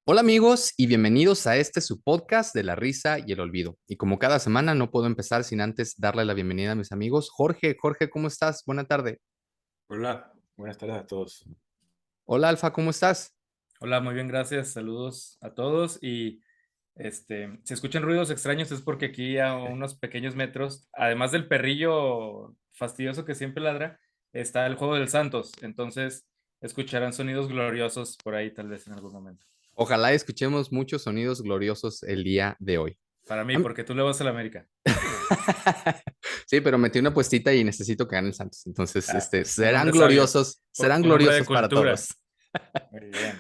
Hola amigos y bienvenidos a este su podcast de la risa y el olvido. Y como cada semana no puedo empezar sin antes darle la bienvenida a mis amigos. Jorge, ¿cómo estás? Buena tarde. Hola, buenas tardes a todos. Hola Alfa, ¿cómo estás? Hola, muy bien, gracias. Saludos a todos. Y si escuchan ruidos extraños es porque aquí a unos pequeños metros, además del perrillo fastidioso que siempre ladra, está el juego del Santos. Entonces escucharán sonidos gloriosos por ahí tal vez en algún momento. Ojalá escuchemos muchos sonidos gloriosos el día de hoy. Para mí, Am- porque tú le vas a la América. Sí, pero metí una puestita y necesito que gane el Santos. Entonces, Ah, un serán hombre sabio, gloriosos, serán un hombre de gloriosos para todos. cultura. Muy bien.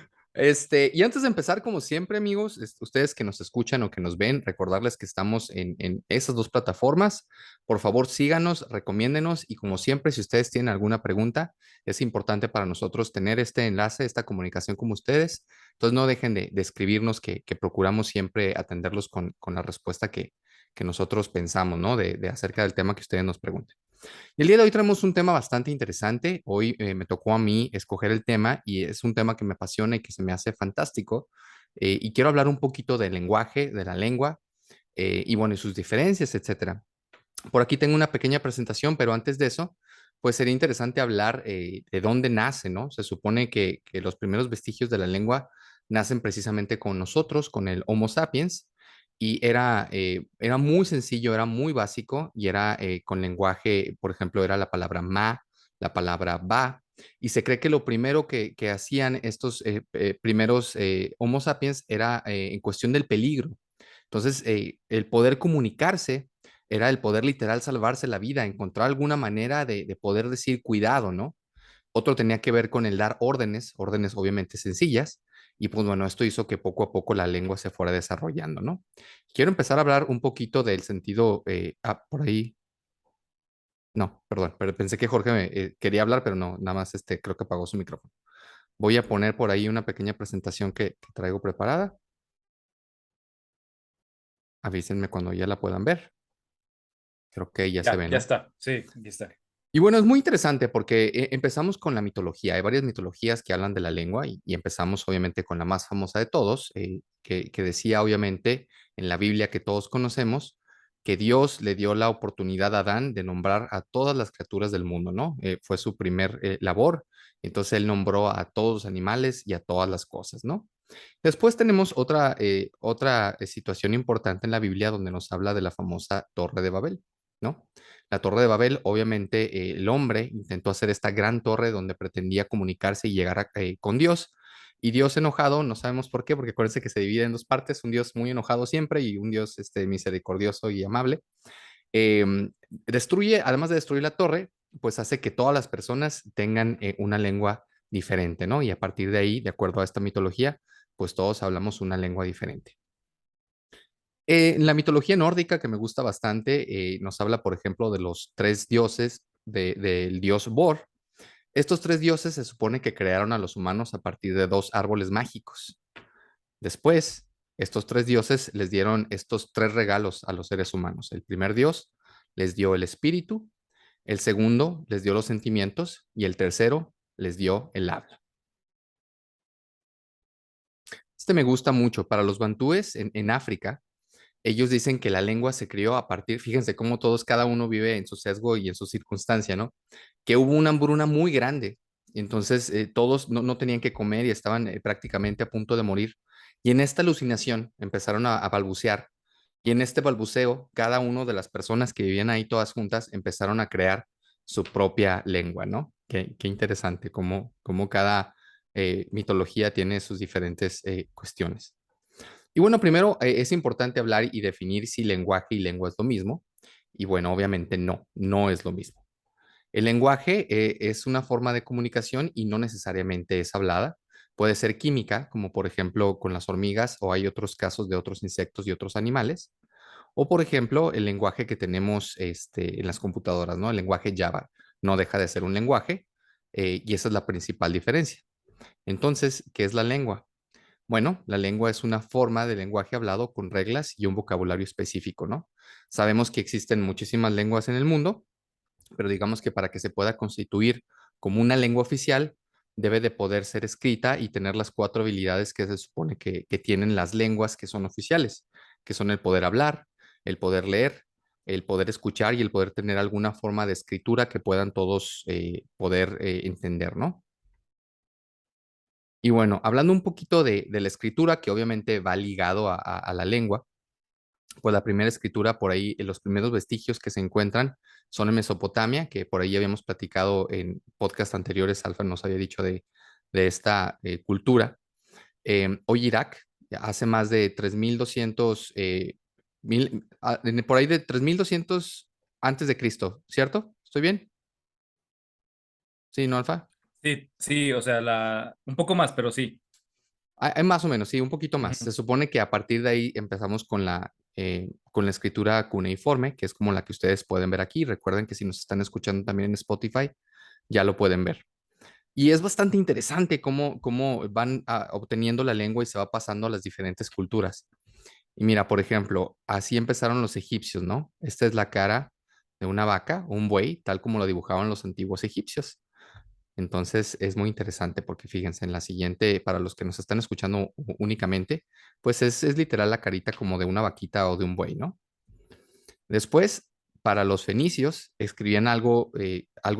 Y antes de empezar, como siempre, amigos, ustedes que nos escuchan o que nos ven, recordarles que estamos en esas dos plataformas. Por favor, síganos, recomiéndenos y como siempre, si ustedes tienen alguna pregunta, es importante para nosotros tener este enlace, esta comunicación con ustedes. Entonces, no dejen de escribirnos que procuramos siempre atenderlos con la respuesta que nosotros pensamos, ¿no? De acerca del tema que ustedes nos pregunten. Y el día de hoy tenemos un tema bastante interesante. Hoy me tocó a mí escoger el tema y es un tema que me apasiona y que se me hace fantástico. Y quiero hablar un poquito del lenguaje, de la lengua y bueno, y sus diferencias, etcétera. Por aquí tengo una pequeña presentación, pero antes de eso, pues sería interesante hablar de dónde nace, ¿no? Se supone que los primeros vestigios de la lengua nacen precisamente con nosotros, con el Homo sapiens, y era muy sencillo, era muy básico, y era con lenguaje, por ejemplo, era la palabra ma, la palabra ba, y se cree que lo primero que hacían estos primeros Homo sapiens era en cuestión del peligro. Entonces, el poder comunicarse era el poder literal salvarse la vida, encontrar alguna manera de poder decir cuidado, ¿no? Otro tenía que ver con el dar órdenes, órdenes obviamente sencillas, y pues bueno, esto hizo que poco a poco la lengua se fuera desarrollando, ¿no? Quiero empezar a hablar un poquito del sentido, por ahí, no, perdón, pero pensé que Jorge quería hablar, pero no, nada más creo que apagó su micrófono. Voy a poner por ahí una pequeña presentación que traigo preparada. Avísenme cuando ya la puedan ver. Creo que ya se Ya, ve, ya ¿no? está. Sí, aquí está. Y bueno, es muy interesante porque empezamos con la mitología. Hay varias mitologías que hablan de la lengua y empezamos obviamente con la más famosa de todos, que decía obviamente en la Biblia que todos conocemos, que Dios le dio la oportunidad a Adán de nombrar a todas las criaturas del mundo, ¿no? Fue su primer labor. Entonces él nombró a todos los animales y a todas las cosas, ¿no? Después tenemos otra situación importante en la Biblia donde nos habla de la famosa Torre de Babel, ¿no? La Torre de Babel, obviamente, el hombre intentó hacer esta gran torre donde pretendía comunicarse y llegar con Dios. Y Dios enojado, no sabemos por qué, porque acuérdense que se divide en dos partes, un Dios muy enojado siempre y un Dios misericordioso y amable. Destruye, además de destruir la torre, pues hace que todas las personas tengan una lengua diferente, ¿no? Y a partir de ahí, de acuerdo a esta mitología, pues todos hablamos una lengua diferente. En la mitología nórdica, que me gusta bastante, nos habla, por ejemplo, de los tres dioses del dios Bor. Estos tres dioses se supone que crearon a los humanos a partir de dos árboles mágicos. Después, estos tres dioses les dieron estos tres regalos a los seres humanos. El primer dios les dio el espíritu, el segundo les dio los sentimientos y el tercero les dio el habla. Este me gusta mucho. Para los bantúes en África, ellos dicen que la lengua se crió a partir, fíjense cómo todos, cada uno vive en su sesgo y en su circunstancia, ¿no? Que hubo una hambruna muy grande. Y entonces todos no tenían que comer y estaban prácticamente a punto de morir. Y en esta alucinación empezaron a balbucear. Y en este balbuceo, cada una de las personas que vivían ahí todas juntas empezaron a crear su propia lengua, ¿no? Qué interesante cómo cada mitología tiene sus diferentes cuestiones. Y bueno, primero es importante hablar y definir si lenguaje y lengua es lo mismo. Y bueno, obviamente no es lo mismo. El lenguaje es una forma de comunicación y no necesariamente es hablada. Puede ser química, como por ejemplo con las hormigas, o hay otros casos de otros insectos y otros animales. O por ejemplo, el lenguaje que tenemos en las computadoras, ¿no? El lenguaje Java no deja de ser un lenguaje y esa es la principal diferencia. Entonces, ¿qué es la lengua? Bueno, la lengua es una forma de lenguaje hablado con reglas y un vocabulario específico, ¿no? Sabemos que existen muchísimas lenguas en el mundo, pero digamos que para que se pueda constituir como una lengua oficial, debe de poder ser escrita y tener las 4 habilidades que se supone que tienen las lenguas que son oficiales, que son el poder hablar, el poder leer, el poder escuchar y el poder tener alguna forma de escritura que puedan todos poder entender, ¿no? Y bueno, hablando un poquito de la escritura, que obviamente va ligado a la lengua, pues la primera escritura por ahí, los primeros vestigios que se encuentran son en Mesopotamia, que por ahí habíamos platicado en podcast anteriores, Alfa nos había dicho de esta cultura. Hoy Irak, hace más de 3200, por ahí de 3200 antes de Cristo, ¿cierto? ¿Estoy bien? Sí, ¿no, Alfa? Sí, sí, o sea, un poco más, pero sí. Más o menos, sí, un poquito más. Ujú. Se supone que a partir de ahí empezamos con la escritura cuneiforme, que es como la que ustedes pueden ver aquí. Recuerden que si nos están escuchando también en Spotify, ya lo pueden ver. Y es bastante interesante cómo van obteniendo la lengua y se va pasando a las diferentes culturas. Y mira, por ejemplo, así empezaron los egipcios, ¿no? Esta es la cara de una vaca, un buey, tal como lo dibujaban los antiguos egipcios. Entonces es muy interesante porque fíjense, en la siguiente, para los que nos están escuchando únicamente, pues es literal la carita como de una vaquita o de un buey, ¿no? Después, para los fenicios, escribían algo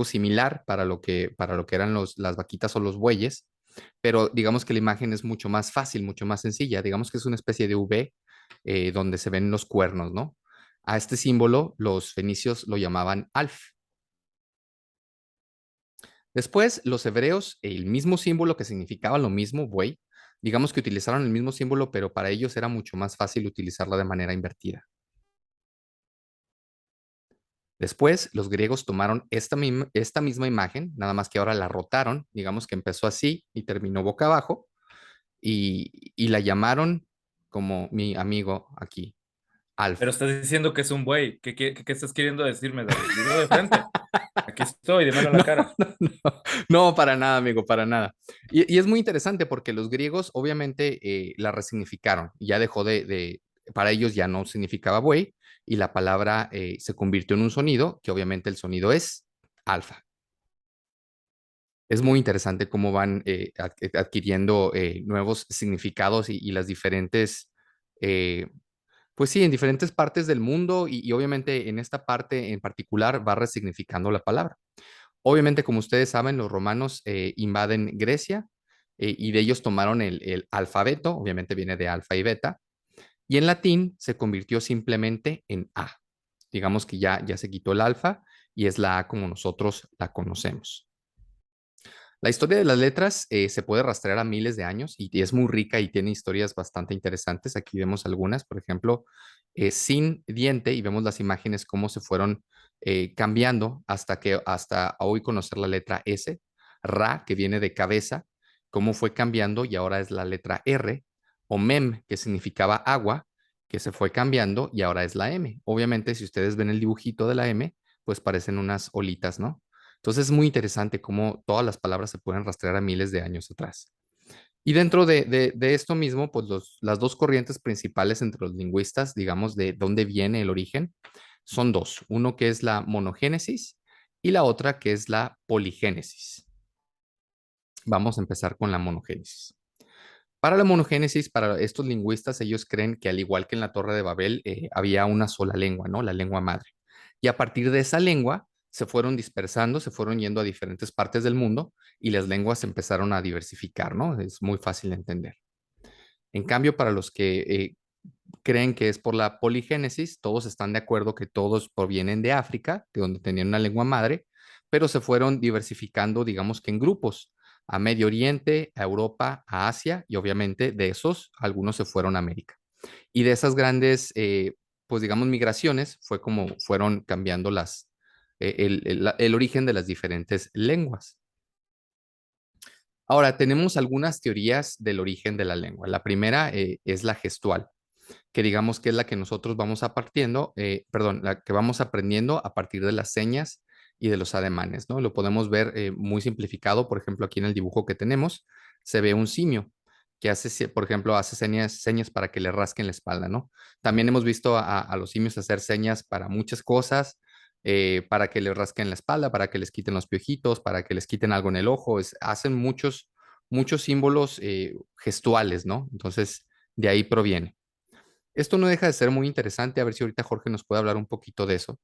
similar para lo que eran las vaquitas o los bueyes, pero digamos que la imagen es mucho más fácil, mucho más sencilla. Digamos que es una especie de V donde se ven los cuernos, ¿no? A este símbolo los fenicios lo llamaban alf. Después, los hebreos, el mismo símbolo que significaba lo mismo, buey, digamos que utilizaron el mismo símbolo, pero para ellos era mucho más fácil utilizarlo de manera invertida. Después, los griegos tomaron esta misma imagen, nada más que ahora la rotaron, digamos que empezó así y terminó boca abajo, y la llamaron como mi amigo aquí, Pero Alf. estás diciendo que es un buey. ¿Qué estás queriendo decirme, David? Dilo de frente. Aquí estoy, dímelo a la No, cara. no, no, para nada, amigo, para nada. Y es muy interesante porque los griegos obviamente la resignificaron. Ya dejó para ellos ya no significaba buey y la palabra se convirtió en un sonido, que obviamente el sonido es alfa. Es muy interesante cómo van adquiriendo nuevos significados y las diferentes, eh, pues sí, en diferentes partes del mundo y obviamente en esta parte en particular va resignificando la palabra. Obviamente, como ustedes saben, los romanos invaden Grecia y de ellos tomaron el alfabeto, obviamente viene de alfa y beta, y en latín se convirtió simplemente en A. Digamos que ya se quitó el alfa y es la A como nosotros la conocemos. La historia de las letras se puede rastrear a miles de años y es muy rica y tiene historias bastante interesantes. Aquí vemos algunas, por ejemplo, sin diente y vemos las imágenes cómo se fueron cambiando hasta hoy conocer la letra S, Ra, que viene de cabeza, cómo fue cambiando y ahora es la letra R, o Mem, que significaba agua, que se fue cambiando y ahora es la M. Obviamente, si ustedes ven el dibujito de la M, pues parecen unas olitas, ¿no? Entonces es muy interesante cómo todas las palabras se pueden rastrear a miles de años atrás. Y dentro de esto mismo, pues las dos corrientes principales entre los lingüistas, digamos, de dónde viene el origen, son dos. Uno que es la monogénesis y la otra que es la poligénesis. Vamos a empezar con la monogénesis. Para la monogénesis, para estos lingüistas, ellos creen que al igual que en la Torre de Babel, había una sola lengua, ¿no? La lengua madre. Y a partir de esa lengua se fueron dispersando, se fueron yendo a diferentes partes del mundo y las lenguas se empezaron a diversificar, ¿no? Es muy fácil de entender. En cambio, para los que creen que es por la poligénesis, todos están de acuerdo que todos provienen de África, de donde tenían una lengua madre, pero se fueron diversificando, digamos que en grupos, a Medio Oriente, a Europa, a Asia, y obviamente de esos, algunos se fueron a América. Y de esas grandes, pues digamos, migraciones, fue como fueron cambiando el origen de las diferentes lenguas. Ahora, tenemos algunas teorías del origen de la lengua. La primera es la gestual, que digamos que es la que nosotros vamos la que vamos aprendiendo a partir de las señas y de los ademanes, ¿no? Lo podemos ver muy simplificado, por ejemplo, aquí en el dibujo que tenemos, se ve un simio que hace, por ejemplo, hace señas para que le rasquen la espalda, ¿no? También hemos visto a los simios hacer señas para muchas cosas, para que les rasquen la espalda, para que les quiten los piojitos, para que les quiten algo en el ojo. Hacen muchos símbolos gestuales, ¿no? Entonces, de ahí proviene. Esto no deja de ser muy interesante, a ver si ahorita Jorge nos puede hablar un poquito de eso,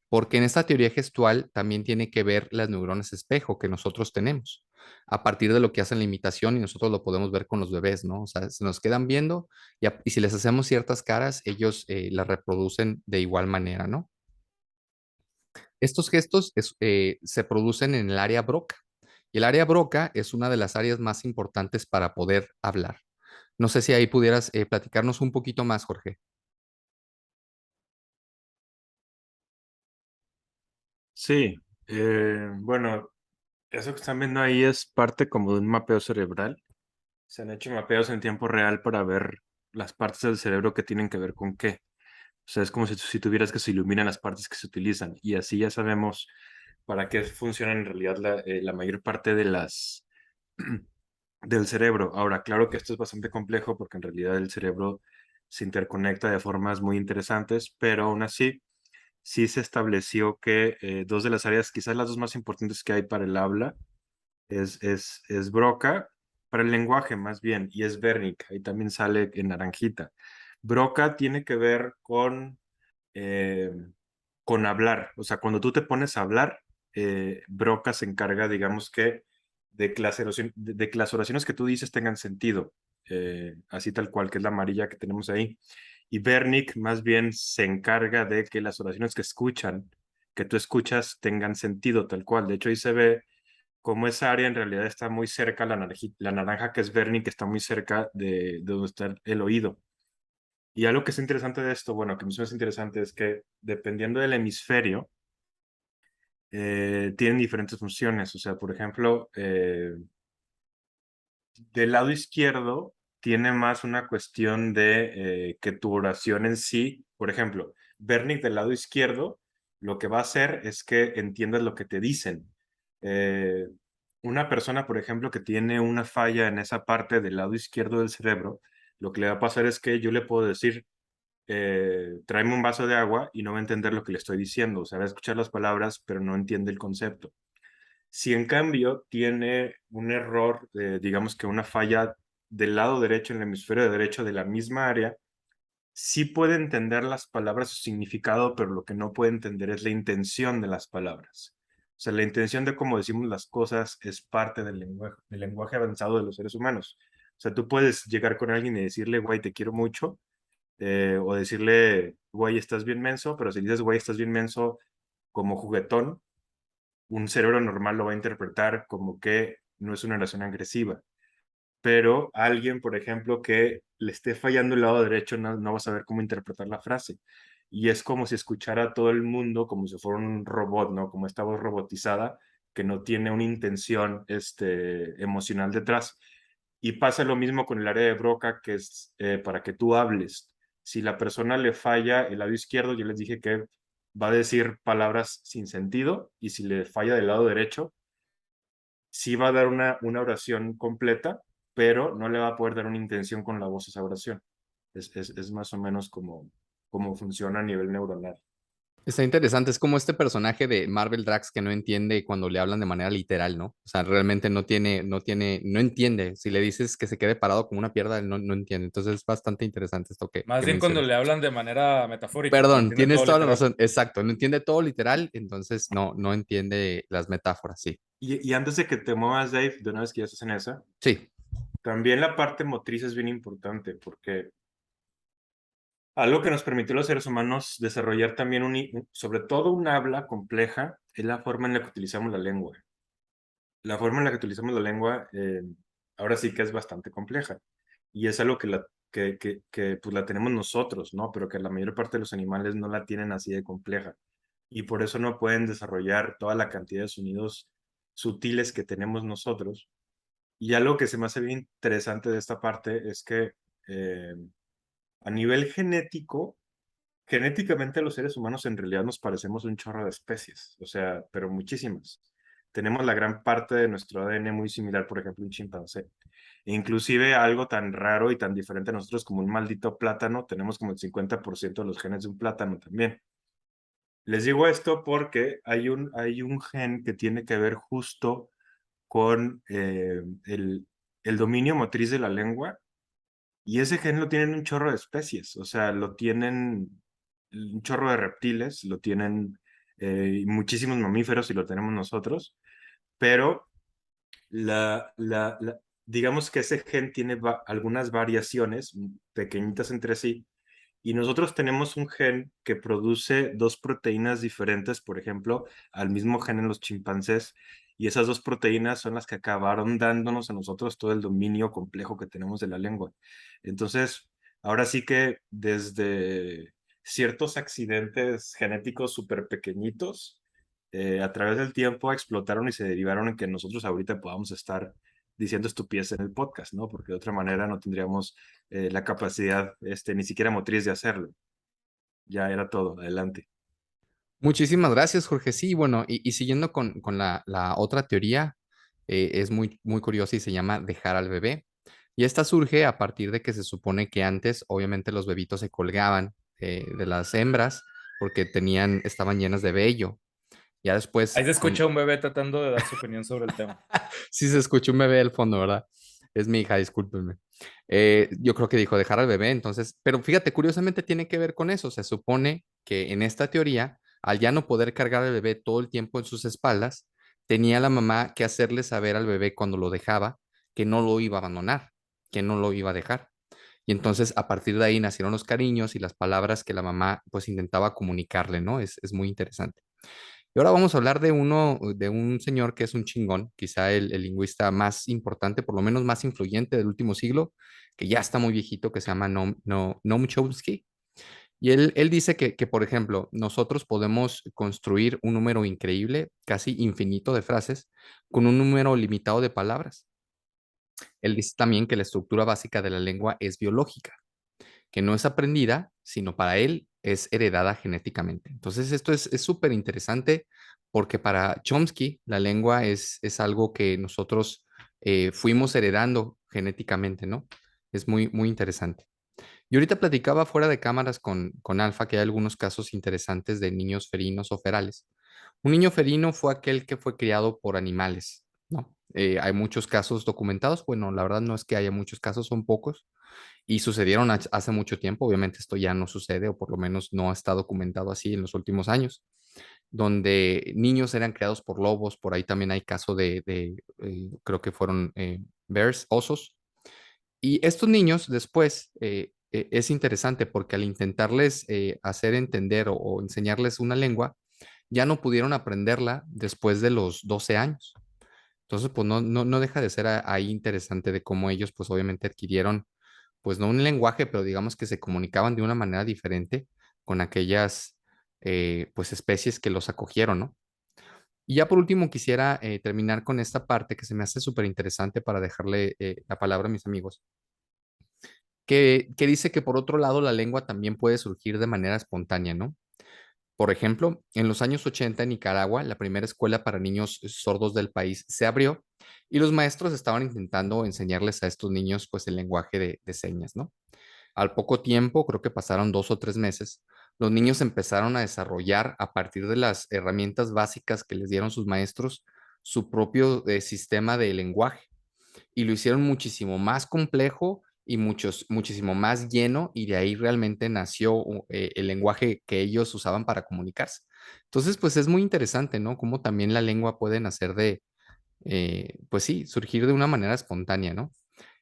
porque en esta teoría gestual también tiene que ver las neuronas espejo que nosotros tenemos, a partir de lo que hacen la imitación y nosotros lo podemos ver con los bebés, ¿no? O sea, se nos quedan viendo y si les hacemos ciertas caras, ellos las reproducen de igual manera, ¿no? Estos gestos se producen en el área Broca y el área Broca es una de las áreas más importantes para poder hablar. No sé si ahí pudieras platicarnos un poquito más, Jorge. Sí, bueno, eso que están viendo ahí es parte como de un mapeo cerebral. Se han hecho mapeos en tiempo real para ver las partes del cerebro que tienen que ver con qué. O sea, es como si tuvieras que se iluminan las partes que se utilizan y así ya sabemos para qué funcionan en realidad la mayor parte de las del cerebro. Ahora, claro que esto es bastante complejo porque en realidad el cerebro se interconecta de formas muy interesantes, pero aún así sí se estableció que dos de las áreas, quizás las dos más importantes que hay para el habla, es Broca, para el lenguaje más bien, y es Wernicke, ahí también sale en naranjita. Broca tiene que ver eh, con hablar, o sea, cuando tú te pones a hablar, Broca se encarga, digamos que, de que las oraciones que tú dices tengan sentido, así tal cual, que es la amarilla que tenemos ahí. Y Wernicke más bien se encarga de que las oraciones que tú escuchas, tengan sentido tal cual. De hecho, ahí se ve cómo esa área en realidad está muy cerca, la naranja que es Wernicke está muy cerca de donde está el oído. Y algo que es interesante de esto, bueno, que me suena interesante es que dependiendo del hemisferio, tienen diferentes funciones. O sea, por ejemplo, del lado izquierdo tiene más una cuestión de que tu oración en sí, por ejemplo, Bernick del lado izquierdo, lo que va a hacer es que entiendas lo que te dicen. Eh, una persona, por ejemplo, que tiene una falla en esa parte del lado izquierdo del cerebro, lo que le va a pasar es que yo le puedo decir, tráeme un vaso de agua y no va a entender lo que le estoy diciendo. O sea, va a escuchar las palabras, pero no entiende el concepto. Si en cambio tiene un error, digamos que una falla del lado derecho, en el hemisferio derecho de la misma área, sí puede entender las palabras, su significado, pero lo que no puede entender es la intención de las palabras. O sea, la intención de cómo decimos las cosas es parte del lenguaje avanzado de los seres humanos. O sea, tú puedes llegar con alguien y decirle, güey, te quiero mucho, o decirle, güey, estás bien menso, pero si dices, güey, estás bien menso como juguetón, un cerebro normal lo va a interpretar como que no es una oración agresiva. Pero alguien, por ejemplo, que le esté fallando el lado derecho, no va a saber cómo interpretar la frase. Y es como si escuchara a todo el mundo como si fuera un robot, ¿no? Como esta voz robotizada que no tiene una intención emocional detrás. Y pasa lo mismo con el área de Broca, que es para que tú hables. Si la persona le falla el lado izquierdo, yo les dije que va a decir palabras sin sentido, y si le falla del lado derecho, sí va a dar una oración completa, pero no le va a poder dar una intención con la voz esa oración. Es más o menos como funciona a nivel neuronal. Está interesante, es como este personaje de Marvel Drax que no entiende cuando le hablan de manera literal, ¿no? O sea, realmente no entiende. Si le dices que se quede parado como una piedra, él no entiende. Entonces es bastante interesante esto Más que bien cuando mencionas. le hablan de manera metafórica, que no Perdón, entiende tienes todo toda la literal. razón. Exacto, no entiende todo literal, entonces no entiende las metáforas, sí. Y antes de que te muevas, Dave, de una vez que ya estás en esa, Sí, también la parte motriz es bien importante porque algo que nos permitió a los seres humanos desarrollar también sobre todo un habla compleja es la forma en la que utilizamos la lengua. La forma en la que utilizamos la lengua ahora sí que es bastante compleja y es algo que pues la tenemos nosotros, ¿no? Pero que la mayor parte de los animales no la tienen así de compleja y por eso no pueden desarrollar toda la cantidad de sonidos sutiles que tenemos nosotros. Y algo que se me hace bien interesante de esta parte es que eh, a nivel genético, genéticamente los seres humanos en realidad nos parecemos un chorro de especies, o sea, pero muchísimas. Tenemos la gran parte de nuestro ADN muy similar, por ejemplo, un chimpancé. E inclusive algo tan raro y tan diferente a nosotros como un maldito plátano, tenemos como el 50% de los genes de un plátano también. Les digo esto porque hay un gen que tiene que ver justo con el dominio motriz de la lengua, y ese gen lo tienen un chorro de especies, o sea, lo tienen un chorro de reptiles, lo tienen muchísimos mamíferos y lo tenemos nosotros, pero digamos que ese gen tiene algunas variaciones pequeñitas entre sí, y nosotros tenemos un gen que produce dos proteínas diferentes, por ejemplo, al mismo gen en los chimpancés, y esas dos proteínas son las que acabaron dándonos a nosotros todo el dominio complejo que tenemos de la lengua. Entonces, ahora sí que desde ciertos accidentes genéticos súper pequeñitos, a través del tiempo explotaron y se derivaron en que nosotros ahorita podamos estar diciendo estupideces en el podcast, ¿no? Porque de otra manera no tendríamos la capacidad, ni siquiera motriz de hacerlo. Ya era todo, adelante. Muchísimas gracias, Jorge. Sí, bueno, y siguiendo con la otra teoría, es muy curiosa y se llama dejar al bebé. Y esta surge a partir de que se supone que antes, obviamente, los bebitos se colgaban de las hembras porque estaban llenas de vello. Ya Ahí después, se escucha un bebé tratando de dar su opinión sobre el tema. sí se escucha un bebé al fondo, ¿verdad? Es mi hija, discúlpenme. Yo creo que dijo dejar al bebé, entonces, pero fíjate, curiosamente tiene que ver con eso. Se supone que en esta teoría, al ya no poder cargar al bebé todo el tiempo en sus espaldas, tenía la mamá que hacerle saber al bebé cuando lo dejaba que no lo iba a abandonar, que no lo iba a dejar. Y entonces a partir de ahí nacieron los cariños y las palabras que la mamá pues intentaba comunicarle, ¿no? Es muy interesante. Y ahora vamos a hablar de un señor que es un chingón, quizá el lingüista más importante, por lo menos más influyente del último siglo, que ya está muy viejito, que se llama Noam Chomsky. Y él dice que, por ejemplo, nosotros podemos construir un número increíble, casi infinito de frases, con un número limitado de palabras. Él dice también que la estructura básica de la lengua es biológica, que no es aprendida, sino para él es heredada genéticamente. Entonces, esto es súper interesante porque para Chomsky la lengua es algo que nosotros fuimos heredando genéticamente, ¿no? Es muy interesante. Y ahorita platicaba fuera de cámaras con Alfa que hay algunos casos interesantes de niños ferinos o ferales. Un niño ferino fue aquel que fue criado por animales, ¿no? Hay muchos casos documentados. Bueno, la verdad no es que haya muchos casos, son pocos y sucedieron hace mucho tiempo. Obviamente esto ya no sucede o por lo menos no está documentado así en los últimos años, donde niños eran creados por lobos. Por ahí también hay caso creo que fueron bears, osos. Y estos niños después es interesante porque al intentarles hacer entender o enseñarles una lengua, ya no pudieron aprenderla después de los 12 años. Entonces, pues no deja de ser ahí interesante de cómo ellos, pues obviamente adquirieron, pues no un lenguaje, pero digamos que se comunicaban de una manera diferente con aquellas, pues especies que los acogieron, ¿no? Y ya por último quisiera terminar con esta parte que se me hace súper interesante para dejarle la palabra a mis amigos, que dice que por otro lado la lengua también puede surgir de manera espontánea, ¿no? Por ejemplo, en los años 80 en Nicaragua, la primera escuela para niños sordos del país se abrió y los maestros estaban intentando enseñarles a estos niños pues el lenguaje de señas, ¿no? Al poco tiempo, creo que pasaron 2 o 3 meses, los niños empezaron a desarrollar a partir de las herramientas básicas que les dieron sus maestros su propio sistema de lenguaje y lo hicieron muchísimo más complejo y muchísimo más lleno y de ahí realmente nació el lenguaje que ellos usaban para comunicarse. Entonces, pues es muy interesante, ¿no? Cómo también la lengua puede nacer pues sí, surgir de una manera espontánea, ¿no?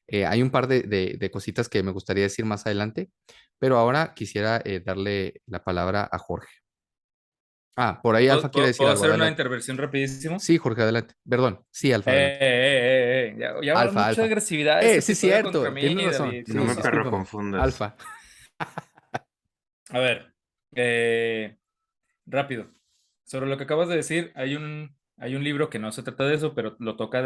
Hay un par de cositas que me gustaría decir más adelante, pero ahora quisiera darle la palabra a Jorge. Ah, por ahí Alfa quiere decir ¿Puedo algo, hacer una adelante. intervención rapidísimo? Sí, Jorge, adelante. Perdón, sí, Alfa, adelante. Ya habrá Alfa, mucha Alfa. agresividad este Sí, episodio contra cierto, mí, tienes razón. David. No Sí, me sí. perro Discúlpame. confundas. Alfa. A ver, eh, rápido. Sobre lo que acabas de decir, hay un libro que no se trata de eso, pero lo toca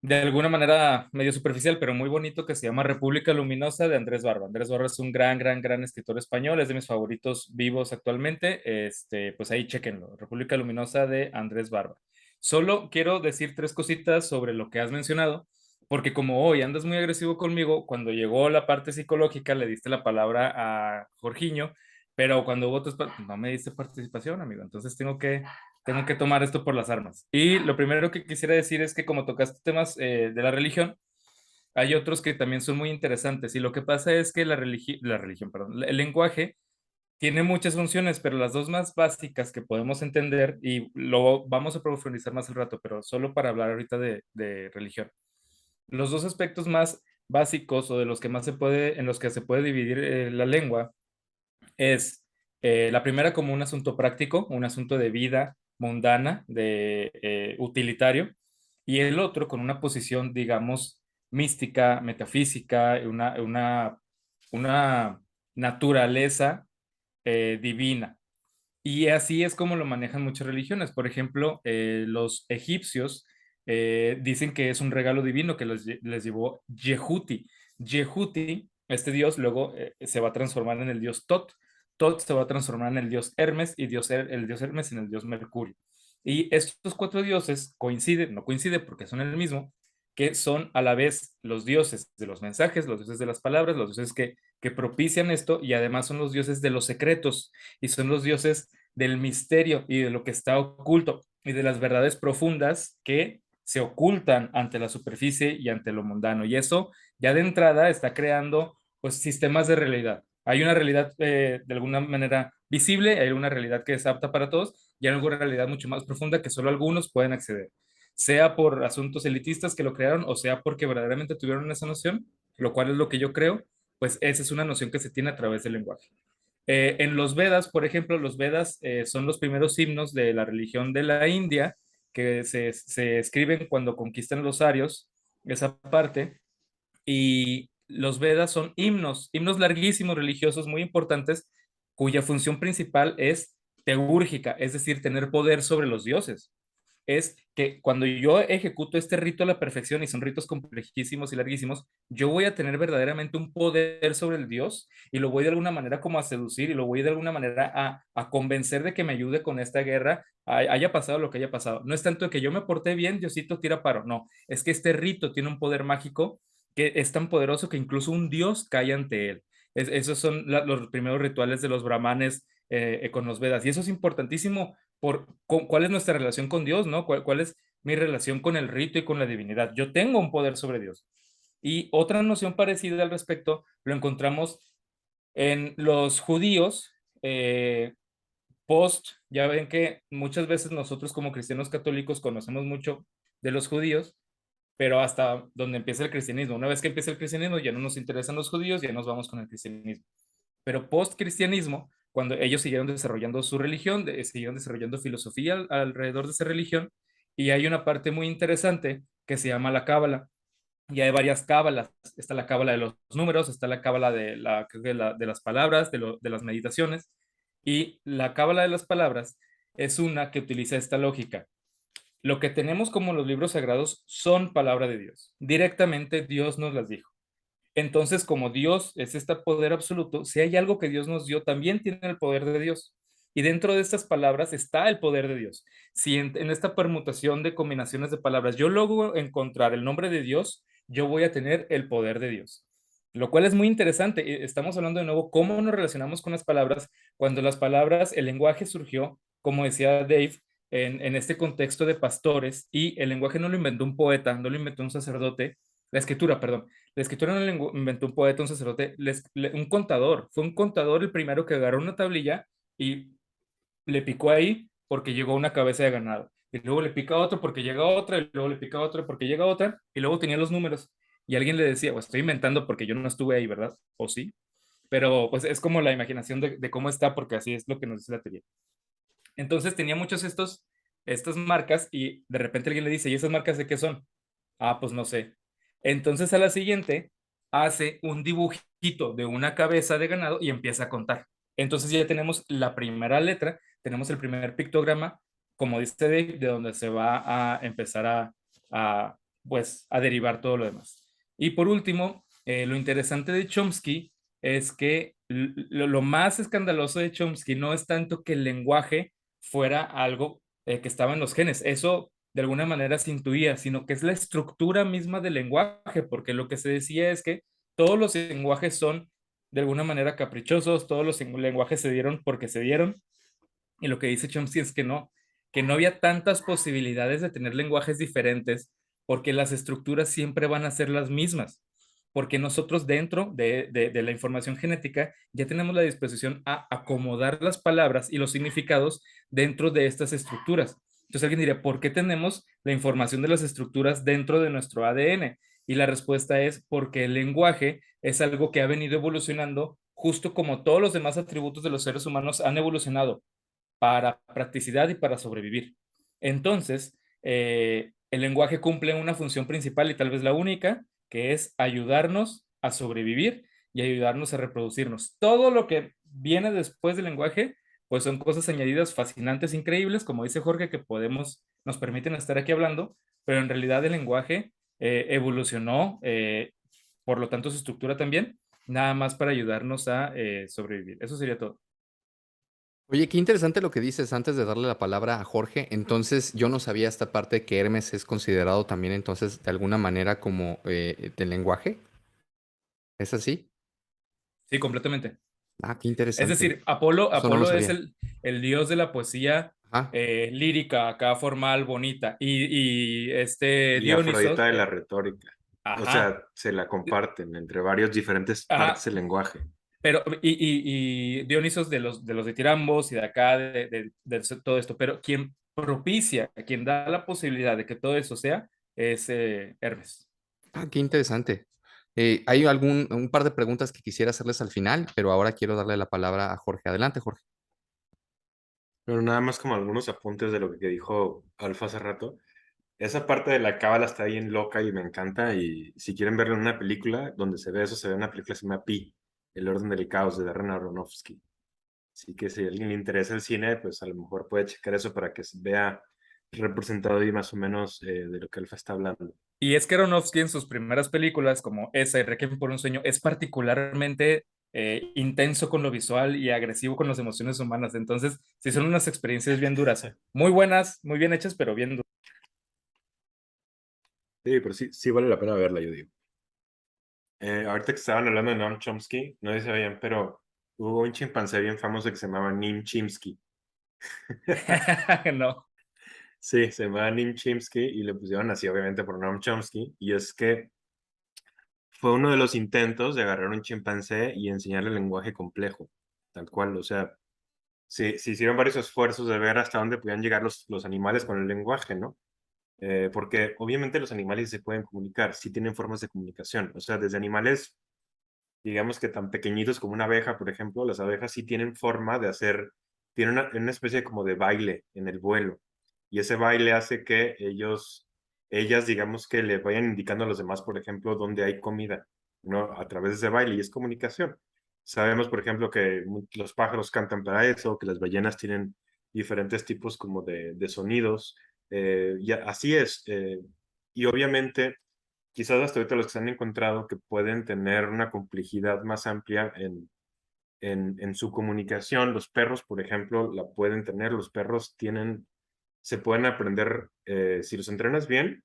de alguna manera medio superficial, pero muy bonito, que se llama República Luminosa de Andrés Barba. Andrés Barba es un gran escritor español, es de mis favoritos vivos actualmente. Pues ahí chéquenlo, República Luminosa de Andrés Barba. Solo quiero decir tres cositas sobre lo que has mencionado, porque como hoy andas muy agresivo conmigo, cuando llegó la parte psicológica le diste la palabra a Jorginho, pero cuando votas, no me diste participación, amigo, entonces tengo que tomar esto por las armas. Y lo primero que quisiera decir es que como tocaste temas de la religión, hay otros que también son muy interesantes y lo que pasa es que la religión, perdón, el lenguaje tiene muchas funciones, pero las dos más básicas que podemos entender, y lo vamos a profundizar más al rato, pero solo para hablar ahorita de religión. Los dos aspectos más básicos o de los que más se puede, en los que se puede dividir la lengua es la primera como un asunto práctico, un asunto de vida mundana, de utilitario, y el otro con una posición, digamos, mística, metafísica, una naturaleza divina. Y así es como lo manejan muchas religiones. Por ejemplo, los egipcios dicen que es un regalo divino que les llevó Yehuti. Yehuti, este dios, luego se va a transformar en el dios Tot. Tot se va a transformar en el dios Hermes y el dios Hermes en el dios Mercurio. Y estos cuatro dioses coinciden, no coinciden porque son el mismo, que son a la vez los dioses de los mensajes, los dioses de las palabras, los dioses que propician esto y además son los dioses de los secretos y son los dioses del misterio y de lo que está oculto y de las verdades profundas que se ocultan ante la superficie y ante lo mundano. Y eso ya de entrada está creando pues sistemas de realidad. Hay una realidad de alguna manera visible, hay una realidad que es apta para todos y hay una realidad mucho más profunda que solo algunos pueden acceder, sea por asuntos elitistas que lo crearon o sea porque verdaderamente tuvieron esa noción, lo cual es lo que yo creo, pues esa es una noción que se tiene a través del lenguaje. En los Vedas, por ejemplo, los Vedas son los primeros himnos de la religión de la India que se escriben cuando conquistan los arios, esa parte, y los Vedas son himnos, himnos larguísimos religiosos muy importantes, cuya función principal es teúrgica, es decir, tener poder sobre los dioses. Es que cuando yo ejecuto este rito a la perfección, y son ritos complejísimos y larguísimos, yo voy a tener verdaderamente un poder sobre el Dios y lo voy de alguna manera como a seducir y lo voy de alguna manera a convencer de que me ayude con esta guerra, haya pasado lo que haya pasado. No es tanto que yo me porté bien, Diosito tira paro, no, es que este rito tiene un poder mágico que es tan poderoso que incluso un Dios cae ante él. Esos son los primeros rituales de los brahmanes con los Vedas y eso es importantísimo cuál es nuestra relación con Dios, ¿no? ¿Cuál es mi relación con el rito y con la divinidad? Yo tengo un poder sobre Dios. Y otra noción parecida al respecto lo encontramos en los judíos ya ven que muchas veces nosotros como cristianos católicos conocemos mucho de los judíos, pero hasta donde empieza el cristianismo. Una vez que empieza el cristianismo ya no nos interesan los judíos, ya nos vamos con el cristianismo. Pero post-cristianismo, cuando ellos siguieron desarrollando su religión, siguieron desarrollando filosofía alrededor de esa religión, y hay una parte muy interesante que se llama la cábala, y hay varias cábalas. Está la cábala de los números, está la cábala de las palabras, de las meditaciones, y la cábala de las palabras es una que utiliza esta lógica. Lo que tenemos como los libros sagrados son palabra de Dios. Directamente Dios nos las dijo. Entonces, como Dios es este poder absoluto, si hay algo que Dios nos dio, también tiene el poder de Dios. Y dentro de estas palabras está el poder de Dios. Si en esta permutación de combinaciones de palabras yo logro encontrar el nombre de Dios, yo voy a tener el poder de Dios. Lo cual es muy interesante. Estamos hablando de nuevo cómo nos relacionamos con las palabras cuando las palabras, el lenguaje surgió, como decía Dave, en este contexto de pastores y el lenguaje no lo inventó un poeta, no lo inventó un sacerdote, la escritura, perdón. La escritura no la inventó un poeta, un sacerdote, un contador. Fue un contador el primero que agarró una tablilla y le picó ahí porque llegó una cabeza de ganado. Y luego le pica otro porque llega otra, y luego le pica otro porque llega otra, y luego tenía los números. Y alguien le decía, pues estoy inventando porque yo no estuve ahí, ¿verdad? O sí. Pero pues es como la imaginación de cómo está, porque así es lo que nos dice la teoría. Entonces tenía muchos estas marcas y de repente alguien le dice, ¿y esas marcas de qué son? Ah, pues no sé. Entonces a la siguiente hace un dibujito de una cabeza de ganado y empieza a contar. Entonces ya tenemos la primera letra, tenemos el primer pictograma, como dice Dave, de donde se va a empezar pues, a derivar todo lo demás. Y por último, lo interesante de Chomsky es que lo más escandaloso de Chomsky no es tanto que el lenguaje fuera algo que estaba en los genes. Eso de alguna manera se intuía, sino que es la estructura misma del lenguaje, porque lo que se decía es que todos los lenguajes son de alguna manera caprichosos, todos los lenguajes se dieron porque se dieron, y lo que dice Chomsky es que no había tantas posibilidades de tener lenguajes diferentes porque las estructuras siempre van a ser las mismas, porque nosotros dentro de la información genética ya tenemos la disposición a acomodar las palabras y los significados dentro de estas estructuras. Entonces alguien diría, ¿por qué tenemos la información de las estructuras dentro de nuestro ADN? Y la respuesta es porque el lenguaje es algo que ha venido evolucionando justo como todos los demás atributos de los seres humanos han evolucionado para practicidad y para sobrevivir. Entonces, el lenguaje cumple una función principal y tal vez la única, que es ayudarnos a sobrevivir y ayudarnos a reproducirnos. Todo lo que viene después del lenguaje, pues son cosas añadidas fascinantes, increíbles, como dice Jorge, que nos permiten estar aquí hablando, pero en realidad el lenguaje evolucionó, por lo tanto su estructura también, nada más para ayudarnos a sobrevivir. Eso sería todo. Oye, qué interesante lo que dices antes de darle la palabra a Jorge. Entonces, yo no sabía esta parte que Hermes es considerado también entonces de alguna manera como del lenguaje. ¿Es así? Sí, completamente. Ah, qué Es interesante. decir, Eso no lo Apolo es sabía. el dios de la poesía Ajá. lírica, acá formal, bonita. Y este Y Afrodita Dionisos, de la retórica. O ajá, sea, se la comparten entre varios diferentes partes ajá, del lenguaje. pero, y Dionisos de los de Tirambos y de acá, de todo esto, pero quien propicia, quien da la posibilidad de que todo eso sea, es Hermes. Ah, qué interesante. Hay un par de preguntas que quisiera hacerles al final, pero ahora quiero darle la palabra a Jorge. Adelante, Jorge. Pero nada más como algunos apuntes de lo que dijo Alfa hace rato. Esa parte de la cábala está bien loca y me encanta. Y si quieren verlo en una película donde se ve eso, se ve en una película que se llama Pi, El orden del caos de Darren Aronofsky. Así que si a alguien le interesa el cine, pues a lo mejor puede checar eso para que se vea representado ahí más o menos de lo que Alfa está hablando. Y es que Aronofsky en sus primeras películas, como esa y Requiem por un sueño, es particularmente intenso con lo visual y agresivo con las emociones humanas. Entonces, sí son unas experiencias bien duras. Muy buenas, muy bien hechas, pero bien duras. Sí, pero sí, sí vale la pena verla, yo digo. Ahorita que estaban hablando de Noam Chomsky, no sé si sabían, pero hubo un chimpancé bien famoso que se llamaba Nim Chimpsky. No. Sí, se llamaba Nim Chimpsky y le pusieron así, obviamente, por Noam Chomsky. Y es que fue uno de los intentos de agarrar un chimpancé y enseñarle lenguaje complejo, tal cual. O sea, se hicieron varios esfuerzos de ver hasta dónde podían llegar los animales con el lenguaje, ¿no? Porque obviamente los animales se pueden comunicar, sí tienen formas de comunicación. O sea, desde animales, digamos que tan pequeñitos como una abeja, por ejemplo, las abejas sí tienen forma de hacer, tienen una especie como de baile en el vuelo. Y ese baile hace que ellas, digamos que le vayan indicando a los demás, por ejemplo, dónde hay comida, ¿no? A través de ese baile, y es comunicación. Sabemos, por ejemplo, que los pájaros cantan para eso, que las ballenas tienen diferentes tipos como de sonidos, y así es. Y obviamente quizás hasta ahorita los que se han encontrado que pueden tener una complejidad más amplia en su comunicación. Los perros, por ejemplo, la pueden tener. Los perros se pueden aprender, si los entrenas bien,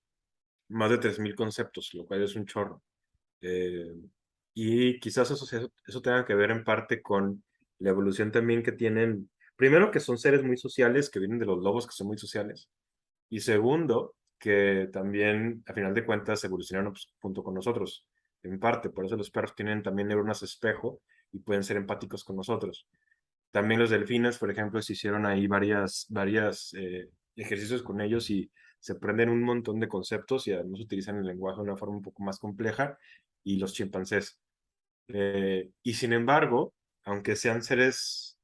más de 3.000 conceptos, lo cual es un chorro. Eh, y quizás eso tenga que ver en parte con la evolución también que tienen. Primero, que son seres muy sociales, que vienen de los lobos, que son muy sociales. Y segundo, que también, a final de cuentas, evolucionaron pues, junto con nosotros, en parte. Por eso los perros tienen también neuronas espejo y pueden ser empáticos con nosotros. También los delfines, por ejemplo, se hicieron ahí varias ejercicios con ellos y se aprenden un montón de conceptos y además utilizan el lenguaje de una forma un poco más compleja. Y los chimpancés. Y sin embargo, aunque sean seres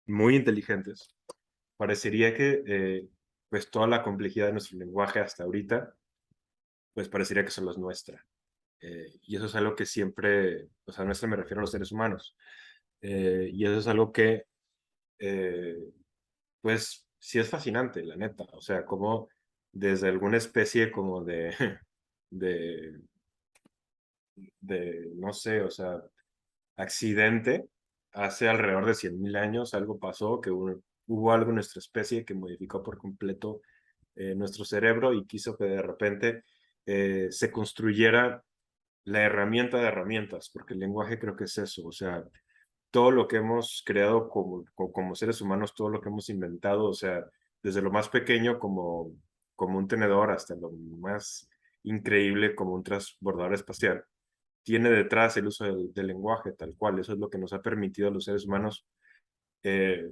muy inteligentes, parecería que pues toda la complejidad de nuestro lenguaje hasta ahorita, pues parecería que solo es nuestra. Y eso es algo que siempre, o sea, nuestra me refiero a los seres humanos. Y eso es algo que, eh, pues, sí es fascinante, la neta. O sea, como desde alguna especie como de, no sé, o sea, accidente, hace alrededor de 100.000 años algo pasó, que hubo algo en nuestra especie que modificó por completo nuestro cerebro y quiso que de repente se construyera la herramienta de herramientas, porque el lenguaje creo que es eso, o sea, todo lo que hemos creado como seres humanos, todo lo que hemos inventado, o sea, desde lo más pequeño como un tenedor hasta lo más increíble como un transbordador espacial, tiene detrás el uso del lenguaje tal cual. Eso es lo que nos ha permitido a los seres humanos eh,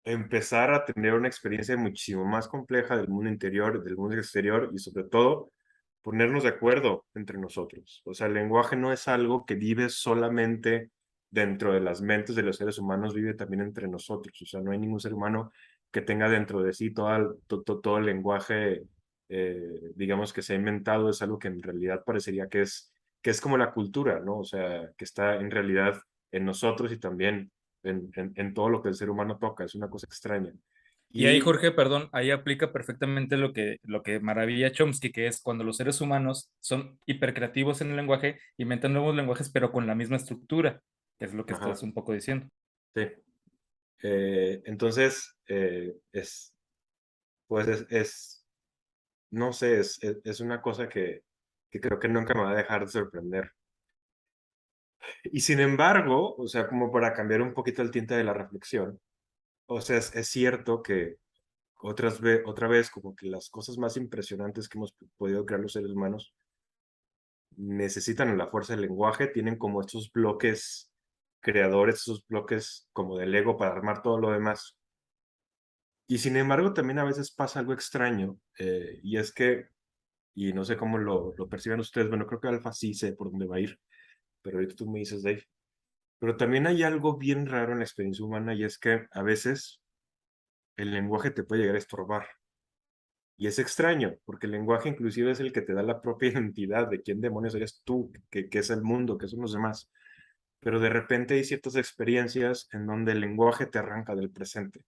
empezar a tener una experiencia muchísimo más compleja del mundo interior, del mundo exterior y sobre todo ponernos de acuerdo entre nosotros. O sea, el lenguaje no es algo que vive solamente dentro de las mentes de los seres humanos, vive también entre nosotros. O sea, no hay ningún ser humano que tenga dentro de sí todo el lenguaje, digamos, que se ha inventado. Es algo que en realidad parecería que es como la cultura, ¿no? O sea, que está en realidad en nosotros y también en todo lo que el ser humano toca. Es una cosa extraña. Y ahí, Y, Jorge, perdón, ahí aplica perfectamente lo que maravilla Chomsky, que es cuando los seres humanos son hipercreativos en el lenguaje, inventan nuevos lenguajes, pero con la misma estructura, que es lo que estás ajá, un poco diciendo. sí. Entonces, pues no sé, es una cosa que creo que nunca me va a dejar de sorprender. Y sin embargo, o sea, como para cambiar un poquito el tinte de la reflexión, o sea, es cierto que otra vez, como que las cosas más impresionantes que hemos podido crear los seres humanos necesitan la fuerza del lenguaje, tienen como estos bloques creadores, esos bloques como del ego para armar todo lo demás. Y sin embargo, también a veces pasa algo extraño, y es que, y no sé cómo lo perciben ustedes, bueno, creo que Alfa sí sé por dónde va a ir, pero ahorita tú me dices, Dave. Pero también hay algo bien raro en la experiencia humana y es que a veces el lenguaje te puede llegar a estorbar. Y es extraño, porque el lenguaje inclusive es el que te da la propia identidad de quién demonios eres tú, que es el mundo, que son los demás. Pero de repente hay ciertas experiencias en donde el lenguaje te arranca del presente.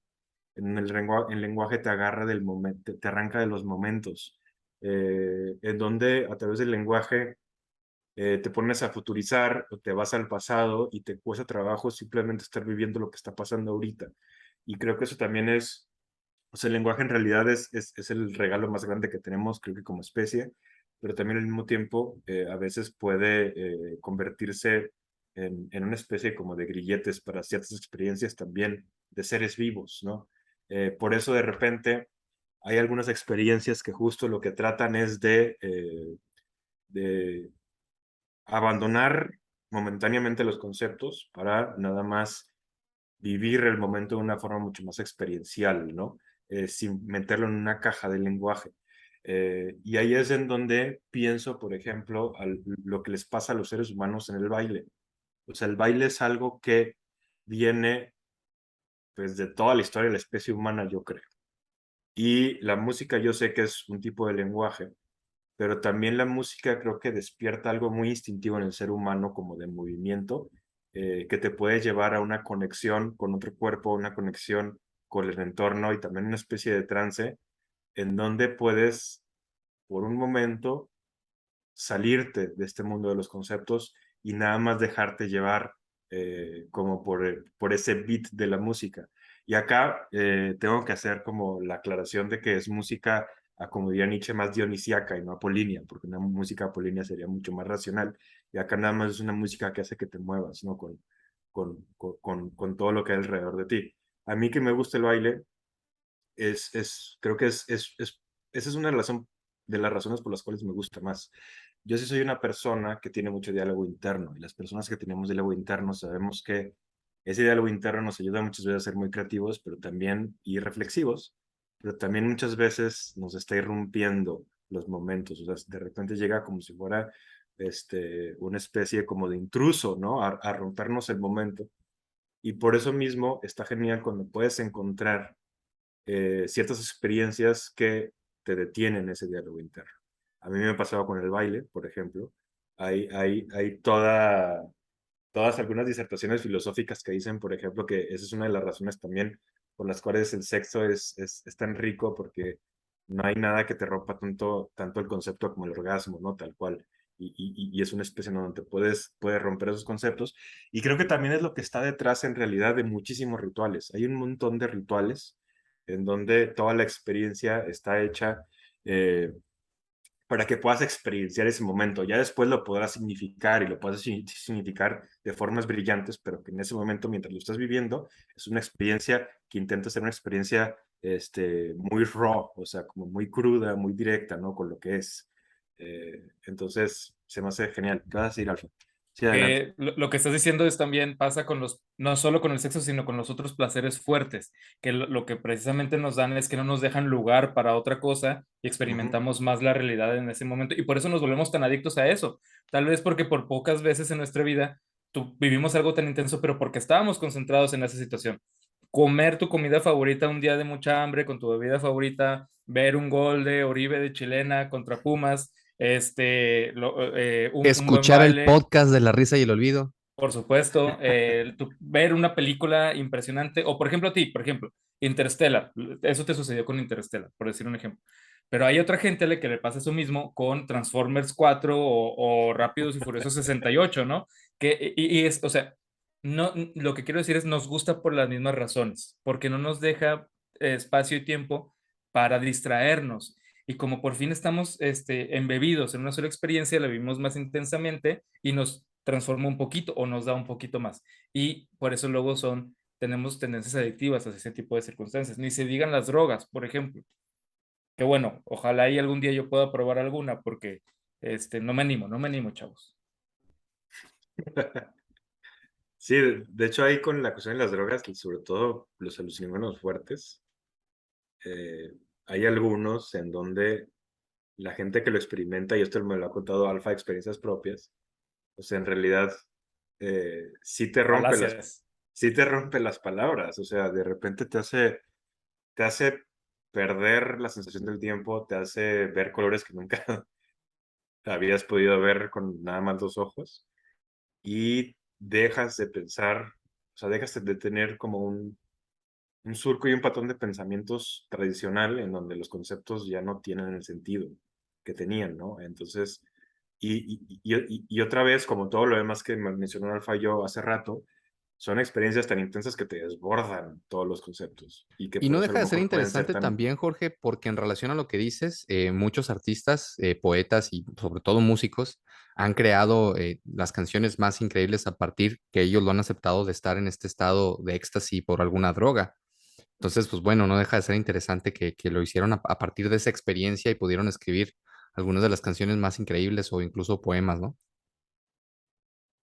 El lenguaje te agarra del momento, te arranca de los momentos, en donde a través del lenguaje te pones a futurizar o te vas al pasado y te cuesta trabajo simplemente estar viviendo lo que está pasando ahorita. Y creo que eso también o sea, el lenguaje en realidad es el regalo más grande que tenemos, creo que como especie, pero también al mismo tiempo a veces puede convertirse en una especie como de grilletes para ciertas experiencias también de seres vivos, ¿no? Por eso de repente hay algunas experiencias que justo lo que tratan es de abandonar momentáneamente los conceptos para nada más vivir el momento de una forma mucho más experiencial, ¿no? Sin meterlo en una caja de lenguaje. Y ahí es en donde pienso, por ejemplo, lo que les pasa a los seres humanos en el baile. O sea, el baile es algo que viene pues de toda la historia de la especie humana, yo creo. Y la música yo sé que es un tipo de lenguaje, pero también la música creo que despierta algo muy instintivo en el ser humano como de movimiento, que te puede llevar a una conexión con otro cuerpo, una conexión con el entorno y también una especie de trance en donde puedes por un momento salirte de este mundo de los conceptos y nada más dejarte llevar como por ese beat de la música. Y acá tengo que hacer como la aclaración de que es música, como diría Nietzsche, más dionisíaca y no apolínea, porque una música apolínea sería mucho más racional. Y acá nada más es una música que hace que te muevas, ¿no? Con todo lo que hay alrededor de ti. A mí que me gusta el baile, creo que esa es una de las razones por las cuales me gusta más. Yo sí soy una persona que tiene mucho diálogo interno y las personas que tenemos diálogo interno sabemos que ese diálogo interno nos ayuda muchas veces a ser muy creativos, pero también y reflexivos, pero también muchas veces nos está irrumpiendo los momentos, o sea, de repente llega como si fuera una especie como de intruso, ¿no? A rompernos el momento. Y por eso mismo está genial cuando puedes encontrar ciertas experiencias que te detienen ese diálogo interno. A mí me ha pasado con el baile, por ejemplo. Hay todas algunas disertaciones filosóficas que dicen, por ejemplo, que esa es una de las razones también por las cuales el sexo es tan rico, porque no hay nada que te rompa tanto el concepto como el orgasmo, ¿no? Tal cual. Y es una especie en donde puedes romper esos conceptos. Y creo que también es lo que está detrás en realidad de muchísimos rituales. Hay un montón de rituales en donde toda la experiencia está hecha eh, para que puedas experienciar ese momento. Ya después lo podrás significar y lo puedes significar de formas brillantes, pero que en ese momento, mientras lo estás viviendo, es una experiencia que intenta ser una experiencia muy raw, o sea, como muy cruda, muy directa, ¿no? Con lo que es. Entonces, se me hace genial. ¿Qué vas a decir, Alfa? Sí, adelante. Que lo que estás diciendo es también pasa con los, no solo con el sexo, sino con los otros placeres fuertes, que lo que precisamente nos dan es que no nos dejan lugar para otra cosa y Ujú. experimentamos más la realidad en ese momento y por eso nos volvemos tan adictos a eso. Tal vez porque por pocas veces en nuestra vida vivimos algo tan intenso, pero porque estábamos concentrados en esa situación. Comer tu comida favorita un día de mucha hambre con tu bebida favorita, ver un gol de Oribe de Chilena contra Pumas, un buen Escuchar el baile, podcast de La Risa y el Olvido. por supuesto, ver una película impresionante, o por ejemplo a ti, por ejemplo, Interstellar, eso te sucedió con Interstellar, por decir un ejemplo. Pero hay otra gente a la que le pasa eso mismo con Transformers 4 o Rápidos y Furiosos 68, ¿no? Y es, o sea, no, lo que quiero decir es nos gusta por las mismas razones, porque no nos deja espacio y tiempo para distraernos. Y como por fin estamos embebidos en una sola experiencia, la vivimos más intensamente y nos transforma un poquito o nos da un poquito más. Y por eso luego tenemos tendencias adictivas a ese tipo de circunstancias. Ni se digan las drogas, por ejemplo. Que bueno, ojalá y algún día yo pueda probar alguna porque no me animo, chavos. Sí, de hecho ahí con la cuestión de las drogas, y sobre todo los alucinógenos fuertes, hay algunos en donde la gente que lo experimenta, y esto me lo ha contado Alfa, experiencias propias, o sea, en realidad sí te rompe Falacias. sí te rompe las palabras, o sea, de repente te hace perder la sensación del tiempo, te hace ver colores que nunca habías podido ver con nada más dos ojos y dejas de pensar, o sea, dejas de tener como un surco y un patrón de pensamientos tradicional en donde los conceptos ya no tienen el sentido que tenían, ¿no? Entonces, y otra vez, como todo lo demás que mencionó Alfa y yo hace rato, son experiencias tan intensas que te desbordan todos los conceptos y que Y por no eso a lo deja de ser mejor pueden ser interesante tan... también, Jorge, porque en relación a lo que dices, muchos artistas, poetas y sobre todo músicos han creado las canciones más increíbles a partir que ellos lo han aceptado de estar en este estado de éxtasis por alguna droga. Entonces, pues bueno, no deja de ser interesante que lo hicieron a partir de esa experiencia y pudieron escribir algunas de las canciones más increíbles o incluso poemas, ¿no?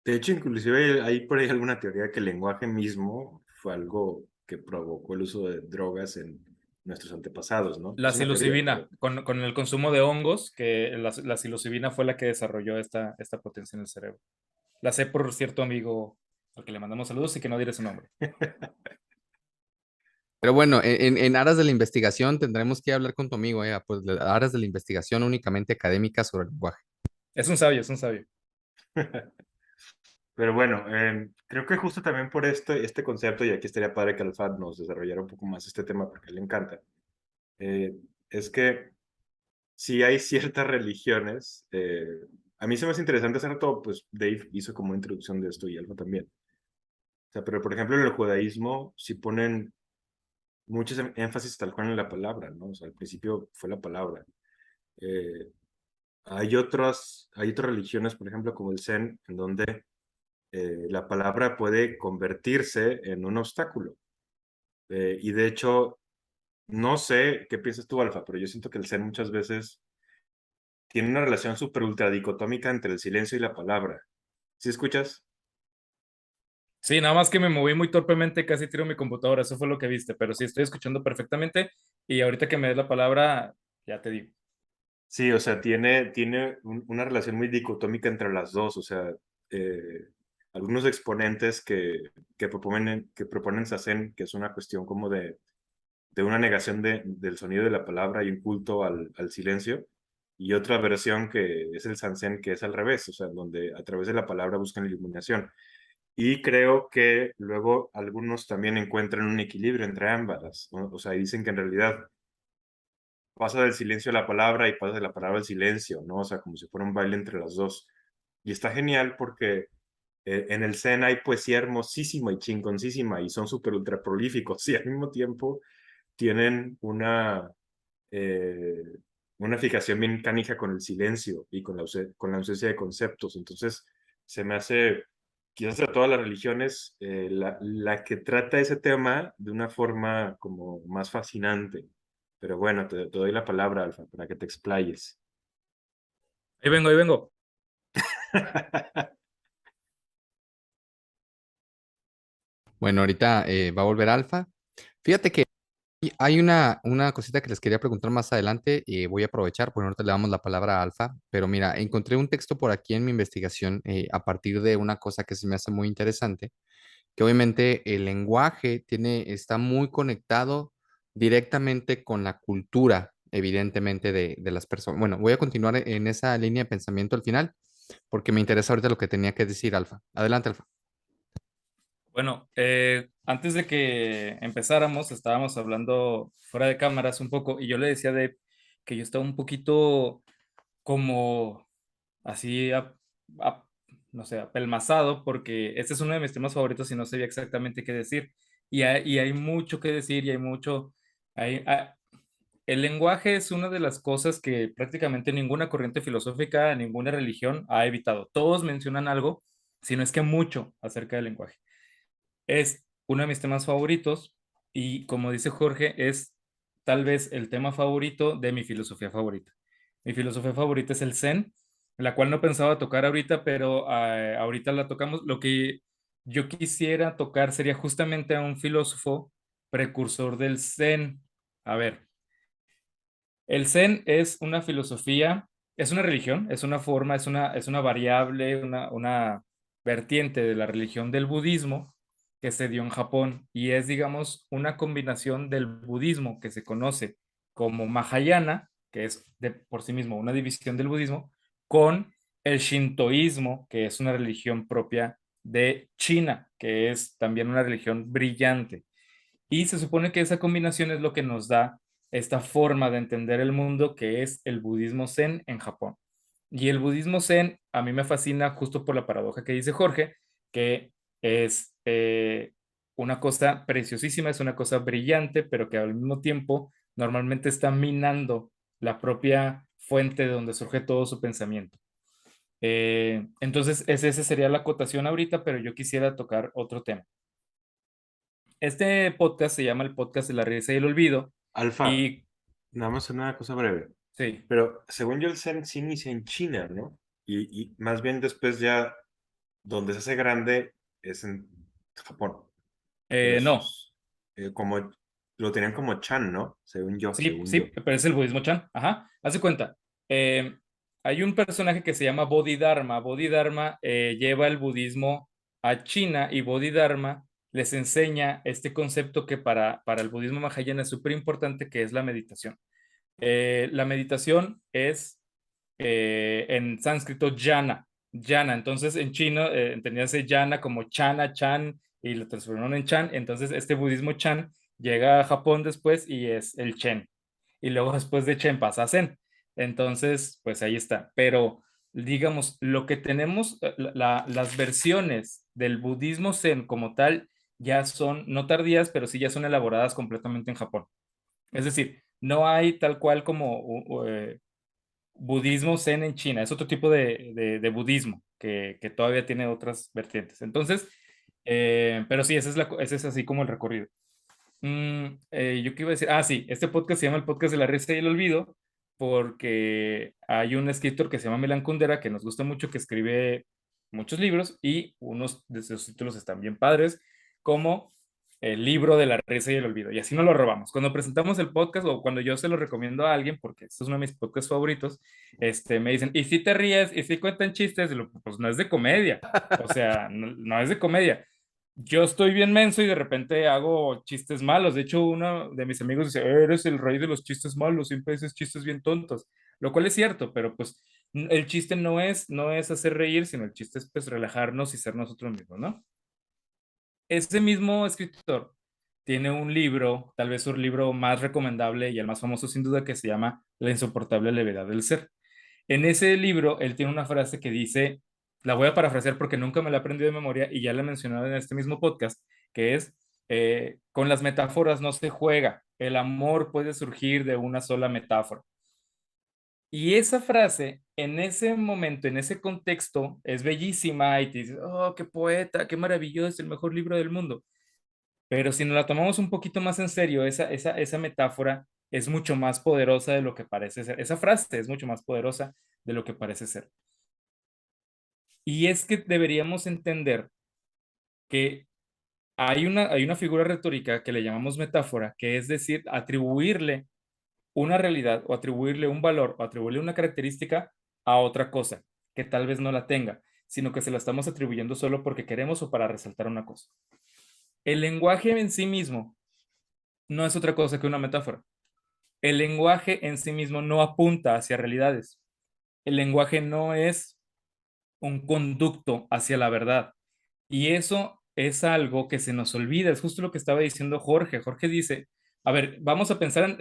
De hecho, inclusive hay por ahí alguna teoría que el lenguaje mismo fue algo que provocó el uso de drogas en nuestros antepasados, ¿no? La Es una teoría, psilocibina, pero... con el consumo de hongos, que la psilocibina fue la que desarrolló esta potencia en el cerebro. La sé por cierto amigo al que le mandamos saludos y que no diré su nombre. Pero bueno, en aras de la investigación tendremos que hablar con tu amigo, pues de aras de la investigación únicamente académica sobre el lenguaje. Es un sabio, es un sabio. Pero bueno, creo que justo también por este concepto, y aquí estaría padre que Alfad nos desarrollara un poco más este tema porque le encanta, eh, es que si hay ciertas religiones, a mí se me hace interesante hacer todo, pues Dave hizo como una introducción de esto y Alfa también. O sea, pero por ejemplo en el judaísmo sí ponen mucho énfasis tal cual en la palabra, ¿no? O sea, al principio fue la palabra. Eh, hay otras religiones, por ejemplo, como el Zen, en donde la palabra puede convertirse en un obstáculo. Y de hecho, no sé qué piensas tú, Alfa, pero yo siento que el Zen muchas veces tiene una relación súper ultra dicotómica entre el silencio y la palabra. ¿Sí escuchas? Sí, nada más que me moví muy torpemente, casi tiro mi computadora, eso fue lo que viste, pero sí estoy escuchando perfectamente y ahorita que me des la palabra, ya te digo. Sí, o sea, tiene una relación muy dicotómica entre las dos. O sea, eh, algunos exponentes que proponen Sazen, que es una cuestión como de una negación del sonido de la palabra y un culto al silencio, y otra versión que es el Sanzen, que es al revés, o sea, donde a través de la palabra buscan la iluminación. Y creo que luego algunos también encuentran un equilibrio entre ambas, ¿no? O sea, y dicen que en realidad pasa del silencio a la palabra y pasa de la palabra al silencio, ¿no? O sea, como si fuera un baile entre las dos. Y está genial porque en el Zen hay poesía hermosísima y chingoncísima y son súper ultra prolíficos y al mismo tiempo tienen eh, una fijación bien canija con el silencio y con la ausencia de conceptos. Entonces, se me hace, quizás de todas las religiones, la que trata ese tema de una forma como más fascinante. Pero bueno, te doy la palabra, Alfa, para que te explayes. Ahí vengo, ahí vengo. Bueno, ahorita va a volver Alfa. Fíjate que hay una cosita que les quería preguntar más adelante y voy a aprovechar, porque ahorita le damos la palabra a Alfa, pero mira, encontré un texto por aquí en mi investigación a partir de una cosa que se me hace muy interesante, que obviamente el lenguaje está muy conectado directamente con la cultura, evidentemente, de las personas. Bueno, voy a continuar en esa línea de pensamiento al final, porque me interesa ahorita lo que tenía que decir Alfa. Adelante, Alfa. Bueno, antes de que empezáramos, estábamos hablando fuera de cámaras un poco y yo le decía de que yo estaba un poquito como así, ap- no sé, apelmazado, porque este es uno de mis temas favoritos y no sabía exactamente qué decir. Y hay mucho que decir y hay mucho... el lenguaje es una de las cosas que prácticamente ninguna corriente filosófica, ninguna religión ha evitado. Todos mencionan algo, si no es que mucho, acerca del lenguaje. Es uno de mis temas favoritos y como dice Jorge, es tal vez el tema favorito de mi filosofía favorita. Mi filosofía favorita es el Zen, la cual no pensaba tocar ahorita, pero ahorita la tocamos. Lo que yo quisiera tocar sería justamente a un filósofo precursor del Zen. A ver, el Zen es una filosofía, es una religión, es una forma, es una variable, una vertiente de la religión del budismo que se dio en Japón y es, digamos, una combinación del budismo que se conoce como Mahayana, que es de por sí mismo una división del budismo, con el Shintoísmo, que es una religión propia de China, que es también una religión brillante. Y se supone que esa combinación es lo que nos da esta forma de entender el mundo que es el budismo zen en Japón. Y el budismo zen a mí me fascina justo por la paradoja que dice Jorge, que es una cosa preciosísima, es una cosa brillante, pero que al mismo tiempo normalmente está minando la propia fuente de donde surge todo su pensamiento. Entonces, esa sería la acotación ahorita, pero yo quisiera tocar otro tema. Este podcast se llama el podcast de la risa y el olvido. Alfa, Y nada más una cosa breve. sí, Pero según yo, el Zen sí inicia en China, ¿no? Y más bien después ya, donde se hace grande, es en Japón. no, Es como, lo tenían como Chan, ¿no? sí, Según sí, yo. pero es el budismo Chan. Ajá, haz de cuenta. eh, hay un personaje que se llama Bodhidharma. Bodhidharma lleva el budismo a China y Bodhidharma les enseña este concepto que para el budismo mahayana es súper importante, que es la meditación. La meditación es en sánscrito jhana, jhana. Entonces en chino entendíase jhana como chana, chan, y lo transformaron en chan. Entonces este budismo chan llega a Japón después y es el chen. Y luego después de chen pasa a zen. Entonces, pues ahí está. Pero digamos, lo que tenemos, las versiones del budismo zen como tal, ya son, no tardías, pero sí ya son elaboradas completamente en Japón. Es decir, no hay tal cual como budismo zen en China, es otro tipo de budismo que todavía tiene otras vertientes. Entonces, pero sí, ese es así como el recorrido. Yo qué iba a decir, sí, este podcast se llama el podcast de la risa y el olvido, porque hay un escritor que se llama Milan Kundera, que nos gusta mucho, que escribe muchos libros y unos de sus títulos están bien padres, como el libro de la risa y el olvido. Y así no lo robamos. Cuando presentamos el podcast o cuando yo se lo recomiendo a alguien, porque este es uno de mis podcasts favoritos, me dicen, ¿y si te ríes? ¿Y si cuentan chistes? Y pues no es de comedia. O sea, no es de comedia. Yo estoy bien menso y de repente hago chistes malos. De hecho, uno de mis amigos dice, eres el rey de los chistes malos, siempre dices chistes bien tontos. Lo cual es cierto, pero pues el chiste no es hacer reír, sino el chiste es pues relajarnos y ser nosotros mismos, ¿no? Ese mismo escritor tiene un libro, tal vez su libro más recomendable y el más famoso sin duda, que se llama La insoportable levedad del ser. En ese libro, él tiene una frase que dice, la voy a parafrasear porque nunca me la he aprendido de memoria y ya la he mencionado en este mismo podcast, que es, con las metáforas no se juega, el amor puede surgir de una sola metáfora. Y esa frase, en ese momento, en ese contexto, es bellísima y te dices, oh, qué poeta, qué maravilloso, es el mejor libro del mundo. Pero si nos la tomamos un poquito más en serio, esa metáfora es mucho más poderosa de lo que parece ser. Esa frase es mucho más poderosa de lo que parece ser. Y es que deberíamos entender que hay una figura retórica que le llamamos metáfora, que es decir, atribuirle una realidad o atribuirle un valor o atribuirle una característica a otra cosa que tal vez no la tenga, sino que se la estamos atribuyendo solo porque queremos o para resaltar una cosa. El lenguaje en sí mismo no es otra cosa que una metáfora. El lenguaje en sí mismo no apunta hacia realidades. El lenguaje no es un conducto hacia la verdad. Y eso es algo que se nos olvida. Es justo lo que estaba diciendo Jorge. Jorge dice, a ver, vamos a pensar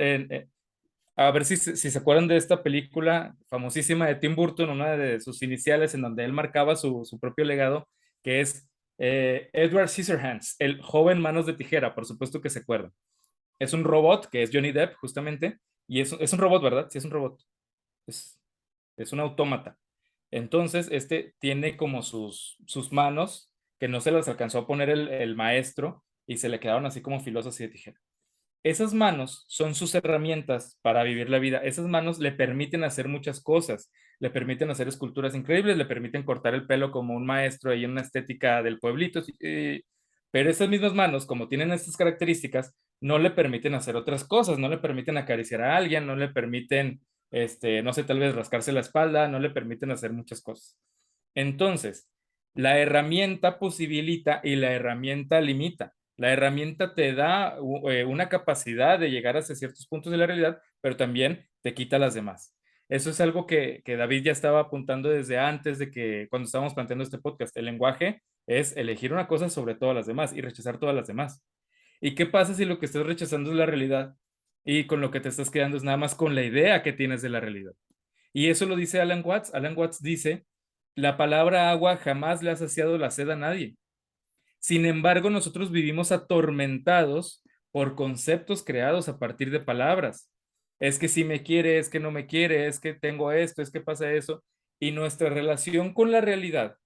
a ver si se acuerdan de esta película famosísima de Tim Burton, una de sus iniciales en donde él marcaba su propio legado, que es Edward Scissorhands, el joven manos de tijera, por supuesto que se acuerdan. Es un robot, que es Johnny Depp, justamente, y es un robot, ¿verdad? Sí, es un robot. Es, es un autómata. Entonces, este tiene como sus manos, que no se las alcanzó a poner el maestro, y se le quedaron así como filosas y de tijera. Esas manos son sus herramientas para vivir la vida. Esas manos le permiten hacer muchas cosas, le permiten hacer esculturas increíbles, le permiten cortar el pelo como un maestro ahí en una estética del pueblito. Pero esas mismas manos, como tienen estas características, no le permiten hacer otras cosas, no le permiten acariciar a alguien, no le permiten, no sé, tal vez rascarse la espalda, no le permiten hacer muchas cosas. Entonces, la herramienta posibilita y la herramienta limita. La herramienta te da una capacidad de llegar hacia ciertos puntos de la realidad, pero también te quita las demás. Eso es algo que David ya estaba apuntando desde antes de que cuando estábamos planteando este podcast. El lenguaje es elegir una cosa sobre todas las demás y rechazar todas las demás. ¿Y qué pasa si lo que estás rechazando es la realidad y con lo que te estás quedando es nada más con la idea que tienes de la realidad? Y eso lo dice Alan Watts. Alan Watts dice, la palabra agua jamás le ha saciado la sed a nadie. Sin embargo, nosotros vivimos atormentados por conceptos creados a partir de palabras. Es que si me quiere, es que no me quiere, es que tengo esto, es que pasa eso. Y nuestra relación con la realidad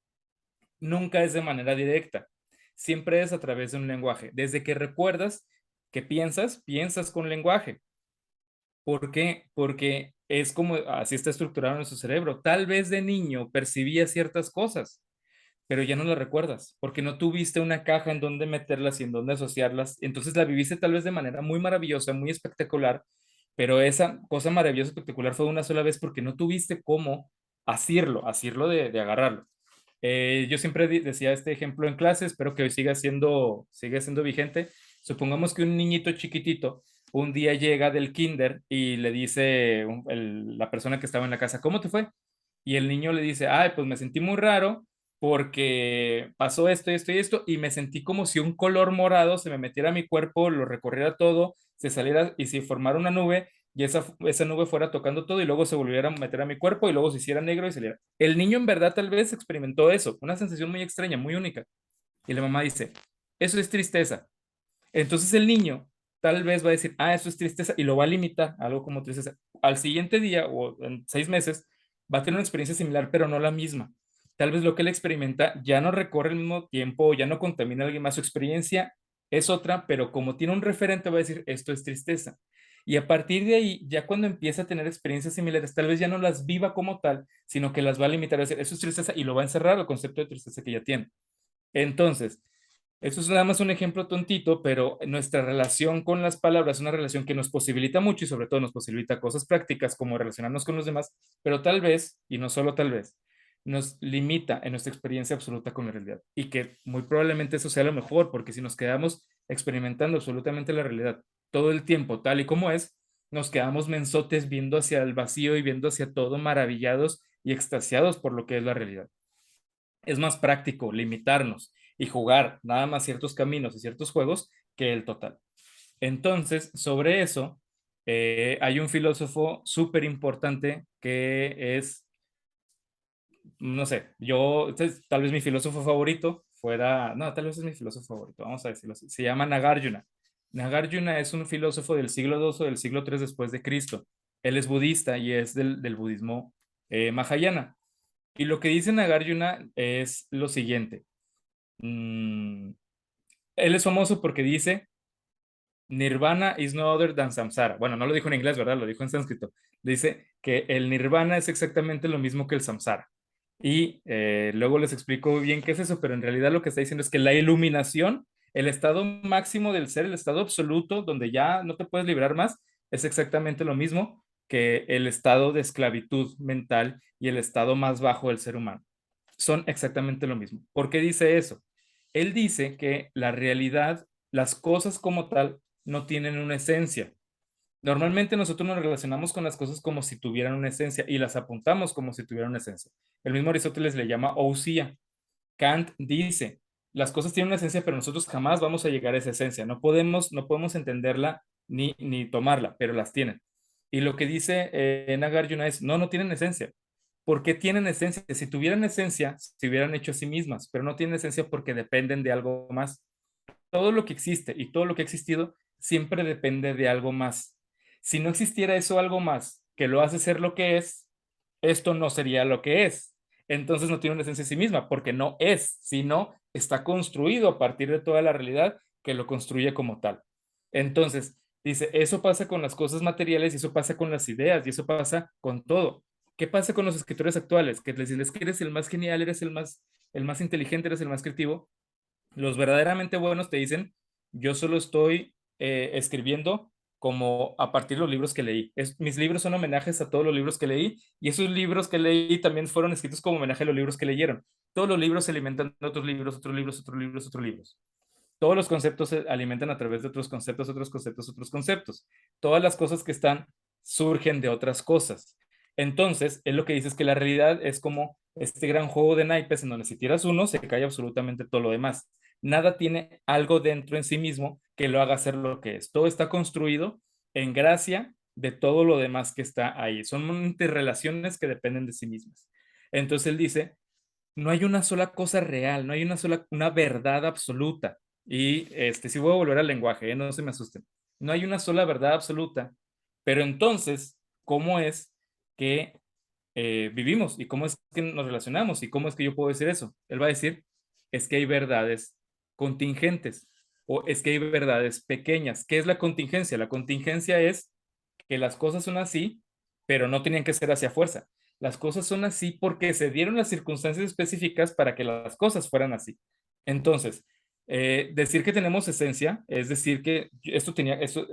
nunca es de manera directa. Siempre es a través de un lenguaje. Desde que recuerdas que piensas, piensas con lenguaje. ¿Por qué? Porque es como así está estructurado nuestro cerebro. Tal vez de niño percibía ciertas cosas, pero ya no las recuerdas, porque no tuviste una caja en donde meterlas y en donde asociarlas. Entonces la viviste tal vez de manera muy maravillosa, muy espectacular, pero esa cosa maravillosa, espectacular fue una sola vez porque no tuviste cómo asirlo de agarrarlo. Yo siempre decía este ejemplo en clase, espero que hoy siga siendo vigente. Supongamos que un niñito chiquitito un día llega del kinder y le dice la persona que estaba en la casa, ¿cómo te fue? Y el niño le dice, ay, pues me sentí muy raro porque pasó esto y esto y esto y me sentí como si un color morado se me metiera a mi cuerpo, lo recorriera todo, se saliera y se formara una nube y esa nube fuera tocando todo y luego se volviera a meter a mi cuerpo y luego se hiciera negro y saliera. El niño en verdad tal vez experimentó eso, una sensación muy extraña, muy única. Y la mamá dice, eso es tristeza. Entonces el niño tal vez va a decir, ah, eso es tristeza y lo va a limitar a algo como tristeza. Al siguiente día o en 6 meses va a tener una experiencia similar, pero no la misma. Tal vez lo que él experimenta ya no recorre el mismo tiempo, ya no contamina a alguien más. Su experiencia es otra, pero como tiene un referente va a decir, esto es tristeza. Y a partir de ahí, ya cuando empieza a tener experiencias similares, tal vez ya no las viva como tal, sino que las va a limitar a decir, eso es tristeza y lo va a encerrar el concepto de tristeza que ya tiene. Entonces, eso es nada más un ejemplo tontito, pero nuestra relación con las palabras es una relación que nos posibilita mucho y sobre todo nos posibilita cosas prácticas como relacionarnos con los demás, pero tal vez, y no solo tal vez, nos limita en nuestra experiencia absoluta con la realidad. Y que muy probablemente eso sea lo mejor, porque si nos quedamos experimentando absolutamente la realidad todo el tiempo tal y como es, nos quedamos mensotes viendo hacia el vacío y viendo hacia todo maravillados y extasiados por lo que es la realidad. Es más práctico limitarnos y jugar nada más ciertos caminos y ciertos juegos que el total. Entonces, sobre eso, hay un filósofo súper importante que es, no sé, tal vez mi filósofo favorito fuera, no, tal vez es mi filósofo favorito, vamos a decirlo así, se llama Nagarjuna. Nagarjuna es un filósofo del siglo II o del siglo III después de Cristo. Él es budista y es del budismo Mahayana. Y lo que dice Nagarjuna es lo siguiente. Él es famoso porque dice, Nirvana is no other than samsara. Bueno, no lo dijo en inglés, ¿verdad? Lo dijo en sánscrito. Dice que el nirvana es exactamente lo mismo que el samsara. Y luego les explico bien qué es eso, pero en realidad lo que está diciendo es que la iluminación, el estado máximo del ser, el estado absoluto, donde ya no te puedes librar más, es exactamente lo mismo que el estado de esclavitud mental y el estado más bajo del ser humano. Son exactamente lo mismo. ¿Por qué dice eso? Él dice que la realidad, las cosas como tal, no tienen una esencia. Normalmente nosotros nos relacionamos con las cosas como si tuvieran una esencia y las apuntamos como si tuvieran una esencia. El mismo Aristóteles le llama ousia. Kant dice, las cosas tienen una esencia, pero nosotros jamás vamos a llegar a esa esencia. No podemos entenderla ni tomarla, pero las tienen. Y lo que dice Nagarjuna es, no tienen esencia. ¿Por qué tienen esencia? Si tuvieran esencia, se hubieran hecho a sí mismas, pero no tienen esencia porque dependen de algo más. Todo lo que existe y todo lo que ha existido siempre depende de algo más. Si no existiera eso algo más que lo hace ser lo que es, esto no sería lo que es. Entonces no tiene una esencia en sí misma, porque no es, sino está construido a partir de toda la realidad que lo construye como tal. Entonces, dice, eso pasa con las cosas materiales y eso pasa con las ideas y eso pasa con todo. ¿Qué pasa con los escritores actuales? Que les dicen, que eres el más genial, eres el más inteligente, eres el más creativo. Los verdaderamente buenos te dicen, yo solo estoy escribiendo como a partir de los libros que leí. Mis libros son homenajes a todos los libros que leí y esos libros que leí también fueron escritos como homenaje a los libros que leyeron. Todos los libros se alimentan de otros libros, otros libros, otros libros, otros libros. Todos los conceptos se alimentan a través de otros conceptos, otros conceptos, otros conceptos. Todas las cosas que están surgen de otras cosas. Entonces, él lo que dice es que la realidad es como este gran juego de naipes en donde si tiras uno, se cae absolutamente todo lo demás. Nada tiene algo dentro en sí mismo que lo haga ser lo que es. Todo está construido en gracia de todo lo demás que está ahí. Son interrelaciones que dependen de sí mismas. Entonces él dice, no hay una sola cosa real, no hay una verdad absoluta. Y si voy a volver al lenguaje, no se me asusten. No hay una sola verdad absoluta, pero entonces, ¿cómo es que vivimos y cómo es que nos relacionamos y cómo es que yo puedo decir eso? Él va a decir, es que hay verdades contingentes o es que hay verdades pequeñas. ¿Qué es la contingencia? La contingencia es que las cosas son así, pero no tenían que ser hacia fuerza. Las cosas son así porque se dieron las circunstancias específicas para que las cosas fueran así. Entonces, decir que tenemos esencia es decir que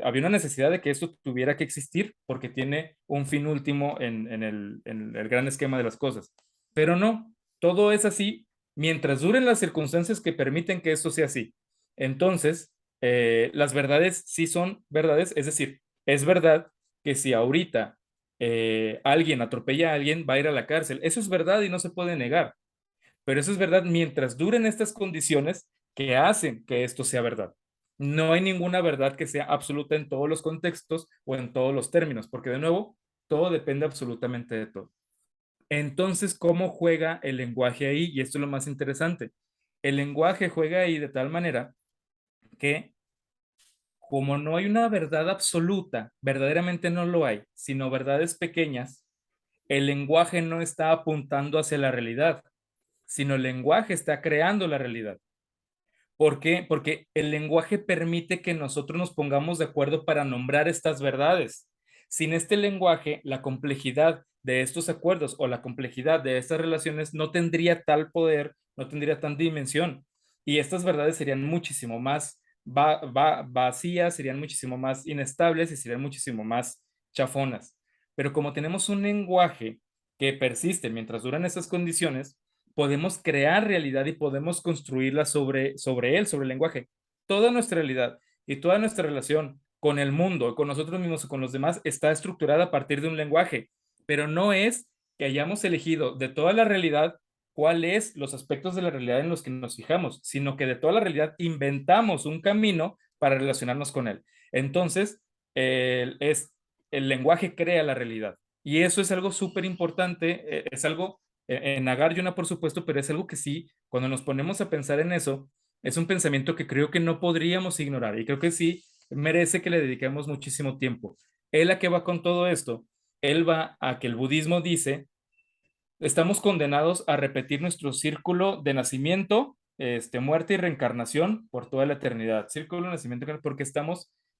había una necesidad de que esto tuviera que existir porque tiene un fin último en el gran esquema de las cosas. Pero no, todo es así mientras duren las circunstancias que permiten que esto sea así. Entonces, las verdades sí son verdades, es decir, es verdad que si ahorita alguien atropella a alguien, va a ir a la cárcel. Eso es verdad y no se puede negar. Pero eso es verdad mientras duren estas condiciones que hacen que esto sea verdad. No hay ninguna verdad que sea absoluta en todos los contextos o en todos los términos, porque de nuevo, todo depende absolutamente de todo. Entonces, ¿cómo juega el lenguaje ahí? Y esto es lo más interesante. El lenguaje juega ahí de tal manera que como no hay una verdad absoluta, verdaderamente no lo hay, sino verdades pequeñas, el lenguaje no está apuntando hacia la realidad, sino el lenguaje está creando la realidad. ¿Por qué? Porque el lenguaje permite que nosotros nos pongamos de acuerdo para nombrar estas verdades. Sin este lenguaje, la complejidad de estos acuerdos o la complejidad de estas relaciones no tendría tal poder, no tendría tal dimensión. Y estas verdades serían muchísimo más vacías, serían muchísimo más inestables y serían muchísimo más chafonas. Pero como tenemos un lenguaje que persiste mientras duran estas condiciones, podemos crear realidad y podemos construirla sobre él, sobre el lenguaje. Toda nuestra realidad y toda nuestra relación con el mundo, con nosotros mismos y con los demás está estructurada a partir de un lenguaje, pero no es que hayamos elegido de toda la realidad cuáles los aspectos de la realidad en los que nos fijamos, sino que de toda la realidad inventamos un camino para relacionarnos con él. Entonces, el lenguaje crea la realidad. Y eso es algo súper importante, es algo en Nagarjuna, por supuesto, pero es algo que sí, cuando nos ponemos a pensar en eso, es un pensamiento que creo que no podríamos ignorar y creo que sí merece que le dediquemos muchísimo tiempo. Él a qué va con todo esto él va a que el budismo dice, estamos condenados a repetir nuestro círculo de nacimiento, muerte y reencarnación por toda la eternidad. Círculo de nacimiento porque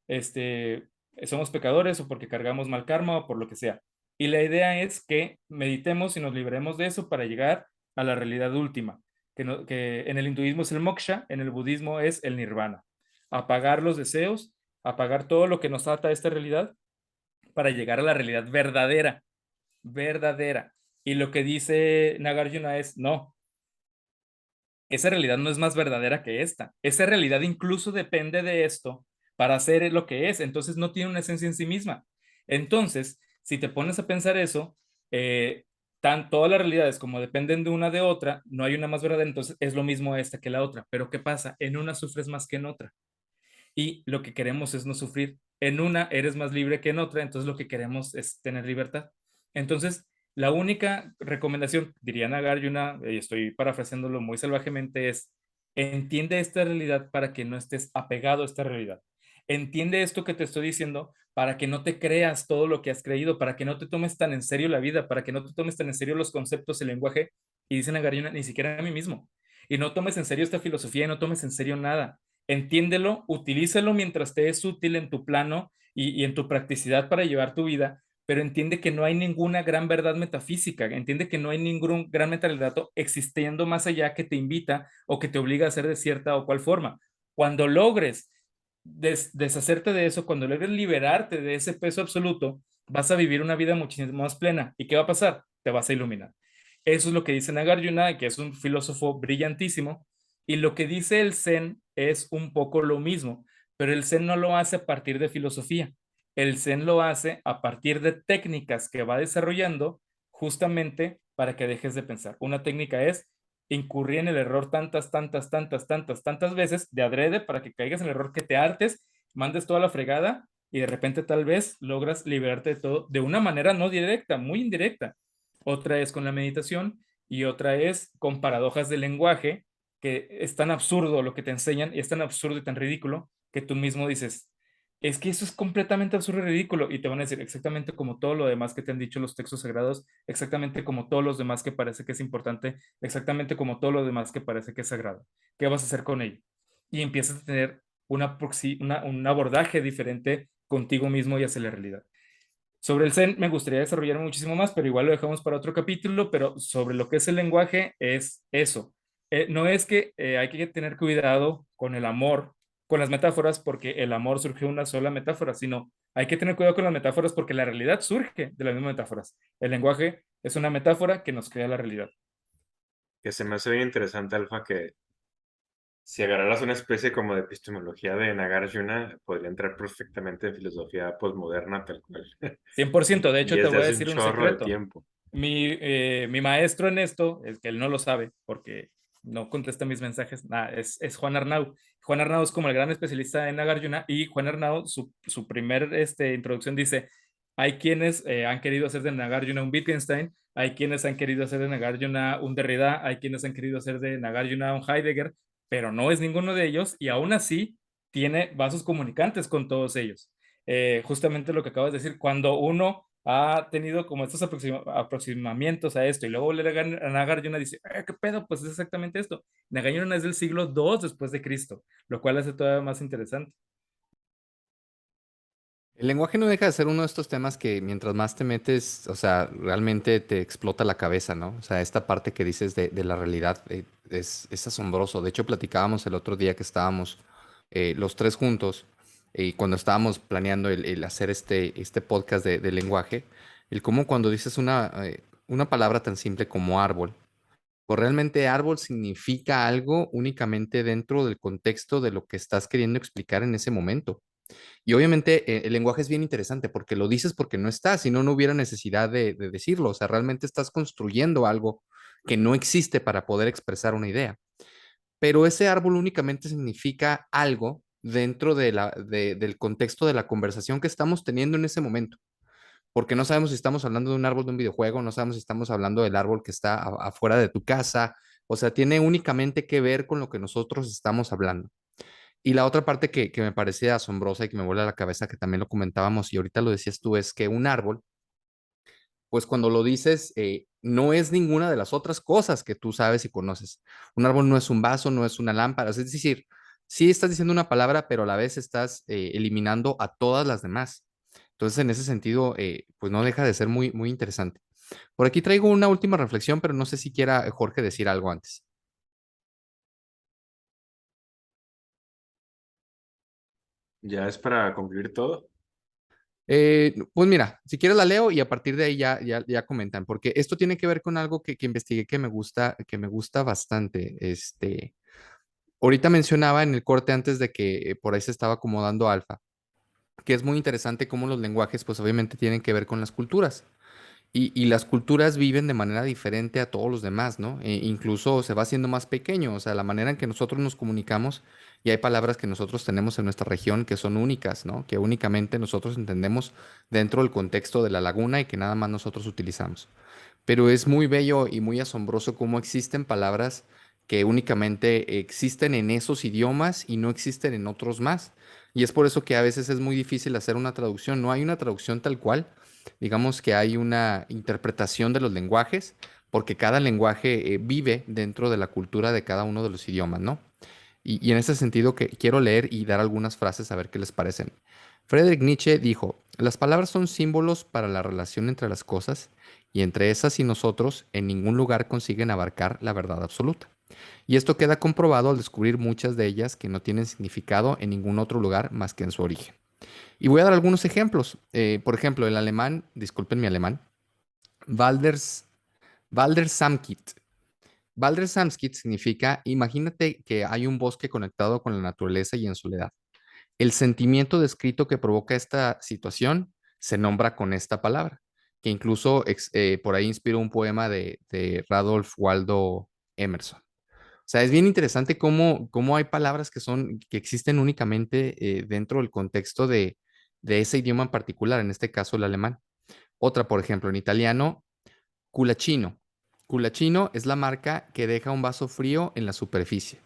este, somos pecadores o porque cargamos mal karma o por lo que sea. Y la idea es que meditemos y nos libremos de eso para llegar a la realidad última, que en el hinduismo es el moksha, en el budismo es el nirvana. Apagar los deseos, apagar todo lo que nos ata a esta realidad para llegar a la realidad verdadera, verdadera. Y lo que dice Nagarjuna es, no, esa realidad no es más verdadera que esta. Esa realidad incluso depende de esto para ser lo que es. Entonces no tiene una esencia en sí misma. Entonces, si te pones a pensar eso, todas las realidades como dependen de una de otra, no hay una más verdadera, entonces es lo mismo esta que la otra. Pero ¿qué pasa? En una sufres más que en otra. Y lo que queremos es no sufrir. En una eres más libre que en otra, entonces lo que queremos es tener libertad. Entonces, la única recomendación, diría Nagarjuna, y estoy parafraseándolo muy salvajemente, es entiende esta realidad para que no estés apegado a esta realidad. Entiende esto que te estoy diciendo para que no te creas todo lo que has creído, para que no te tomes tan en serio la vida, para que no te tomes tan en serio los conceptos, el lenguaje, y dice Nagarjuna, ni siquiera a mí mismo. Y no tomes en serio esta filosofía y no tomes en serio nada. Entiéndelo, utilízalo mientras te es útil en tu plano y en tu practicidad para llevar tu vida, pero entiende que no hay ninguna gran verdad metafísica, entiende que no hay ningún gran metadato existiendo más allá que te invita o que te obliga a hacer de cierta o cual forma. Cuando logres deshacerte de eso, cuando logres liberarte de ese peso absoluto, vas a vivir una vida muchísimo más plena. ¿Y qué va a pasar? Te vas a iluminar. Eso es lo que dice Nagarjuna, que es un filósofo brillantísimo, y lo que dice el Zen es un poco lo mismo, pero el Zen no lo hace a partir de filosofía. El Zen lo hace a partir de técnicas que va desarrollando justamente para que dejes de pensar. Una técnica es incurrir en el error tantas veces de adrede para que caigas en el error, que te hartes, mandes toda la fregada y de repente tal vez logras liberarte de todo de una manera no directa, muy indirecta. Otra es con la meditación y otra es con paradojas del lenguaje, que es tan absurdo lo que te enseñan y es tan absurdo y tan ridículo que tú mismo dices, es que eso es completamente absurdo y ridículo, y te van a decir exactamente como todo lo demás que te han dicho los textos sagrados, exactamente como todos los demás que parece que es importante, exactamente como todo lo demás que parece que es sagrado. ¿Qué vas a hacer con ello? Y empiezas a tener un abordaje diferente contigo mismo y hacia la realidad. Sobre el Zen me gustaría desarrollar muchísimo más, pero igual lo dejamos para otro capítulo, pero sobre lo que es el lenguaje es eso. No es que hay que tener cuidado con el amor, con las metáforas, porque el amor surge de una sola metáfora, sino hay que tener cuidado con las metáforas porque la realidad surge de las mismas metáforas. El lenguaje es una metáfora que nos crea la realidad. Que se me hace bien interesante, Alfa, que si agarraras una especie como de epistemología de Nagarjuna, podría entrar perfectamente en filosofía posmoderna tal cual. 100%. De Y hecho, te es de voy a hace un decir un chorro de secreto. tiempo. Mi maestro en esto, es que él no lo sabe porque no contesta mis mensajes, es Juan Arnau. Juan Arnau es como el gran especialista en Nagarjuna, y Juan Arnau, su primer introducción dice, hay quienes han querido hacer de Nagarjuna un Wittgenstein, hay quienes han querido hacer de Nagarjuna un Derrida, hay quienes han querido hacer de Nagarjuna un Heidegger, pero no es ninguno de ellos, y aún así tiene vasos comunicantes con todos ellos. Justamente lo que acabas de decir, cuando uno ha tenido como estos aproximamientos a esto y luego le a Nagarjuna dice, ¿qué pedo? Pues es exactamente esto. Nagarjuna es del siglo II después de Cristo, lo cual hace todavía más interesante. El lenguaje no deja de ser uno de estos temas que mientras más te metes, o sea, realmente te explota la cabeza, ¿no? O sea, esta parte que dices de la realidad es asombroso. De hecho, platicábamos el otro día que estábamos los tres juntos y cuando estábamos planeando el hacer este podcast de lenguaje, el cómo cuando dices una palabra tan simple como árbol, pues realmente árbol significa algo únicamente dentro del contexto de lo que estás queriendo explicar en ese momento. Y obviamente el lenguaje es bien interesante porque lo dices porque no está, si no, no hubiera necesidad de decirlo. O sea, realmente estás construyendo algo que no existe para poder expresar una idea. Pero ese árbol únicamente significa algo dentro del contexto de la conversación que estamos teniendo en ese momento. Porque no sabemos si estamos hablando de un árbol de un videojuego, no sabemos si estamos hablando del árbol que está afuera de tu casa. O sea, tiene únicamente que ver con lo que nosotros estamos hablando. Y la otra parte que me parece asombrosa y que me vuela la cabeza, que también lo comentábamos y ahorita lo decías tú, es que un árbol pues cuando lo dices, no es ninguna de las otras cosas que tú sabes y conoces. Un árbol no es un vaso, no es una lámpara, es decir, sí estás diciendo una palabra, pero a la vez estás eliminando a todas las demás. Entonces, en ese sentido, pues no deja de ser muy, muy interesante. Por aquí traigo una última reflexión, pero no sé si quiera Jorge decir algo antes. ¿Ya es para concluir todo? Pues mira, si quieres la leo y a partir de ahí ya comentan, porque esto tiene que ver con algo que investigué que me gusta bastante. Ahorita mencionaba en el corte antes de que por ahí se estaba acomodando Alfa, que es muy interesante cómo los lenguajes, pues obviamente tienen que ver con las culturas. Y las culturas viven de manera diferente a todos los demás, ¿no? Incluso se va haciendo más pequeño, o sea, la manera en que nosotros nos comunicamos, y hay palabras que nosotros tenemos en nuestra región que son únicas, ¿no? Que únicamente nosotros entendemos dentro del contexto de la laguna y que nada más nosotros utilizamos. Pero es muy bello y muy asombroso cómo existen palabras que únicamente existen en esos idiomas y no existen en otros más. Y es por eso que a veces es muy difícil hacer una traducción. No hay una traducción tal cual. Digamos que hay una interpretación de los lenguajes, porque cada lenguaje vive dentro de la cultura de cada uno de los idiomas, ¿no? Y en ese sentido que quiero leer y dar algunas frases a ver qué les parecen. Friedrich Nietzsche dijo, las palabras son símbolos para la relación entre las cosas y entre esas y nosotros en ningún lugar consiguen abarcar la verdad absoluta. Y esto queda comprobado al descubrir muchas de ellas que no tienen significado en ningún otro lugar más que en su origen. Y voy a dar algunos ejemplos. Por ejemplo, el alemán, disculpen mi alemán, Walders, Waldersamkeit. Waldersamkeit significa, imagínate que hay un bosque conectado con la naturaleza y en soledad. El sentimiento descrito que provoca esta situación se nombra con esta palabra, que incluso por ahí inspiró un poema de Radolf Waldo Emerson. O sea, es bien interesante cómo hay palabras que existen únicamente dentro del contexto de ese idioma en particular, en este caso el alemán. Otra, por ejemplo, en italiano, culachino. Culachino es la marca que deja un vaso frío en la superficie.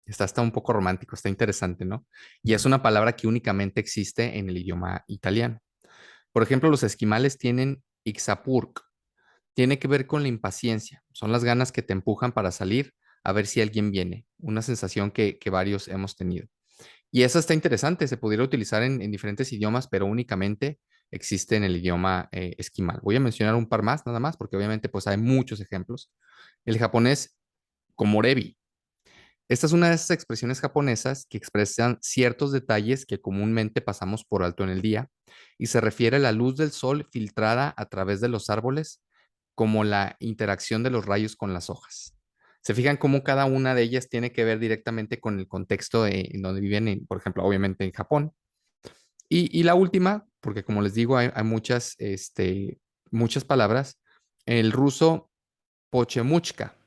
Está un poco romántico, está interesante, ¿no? Y es una palabra que únicamente existe en el idioma italiano. Por ejemplo, los esquimales tienen ixapurk. Tiene que ver con la impaciencia. Son las ganas que te empujan para salir a ver si alguien viene. Una sensación que varios hemos tenido. Y esa está interesante. Se pudiera utilizar en diferentes idiomas, pero únicamente existe en el idioma esquimal. Voy a mencionar un par más, nada más, porque obviamente pues hay muchos ejemplos. El japonés, komorebi. Esta es una de esas expresiones japonesas que expresan ciertos detalles que comúnmente pasamos por alto en el día y se refiere a la luz del sol filtrada a través de los árboles, como la interacción de los rayos con las hojas. Se fijan cómo cada una de ellas tiene que ver directamente con el contexto en donde viven, por ejemplo, obviamente en Japón. Y la última, porque como les digo, hay muchas, muchas palabras. El ruso, pochemuchka.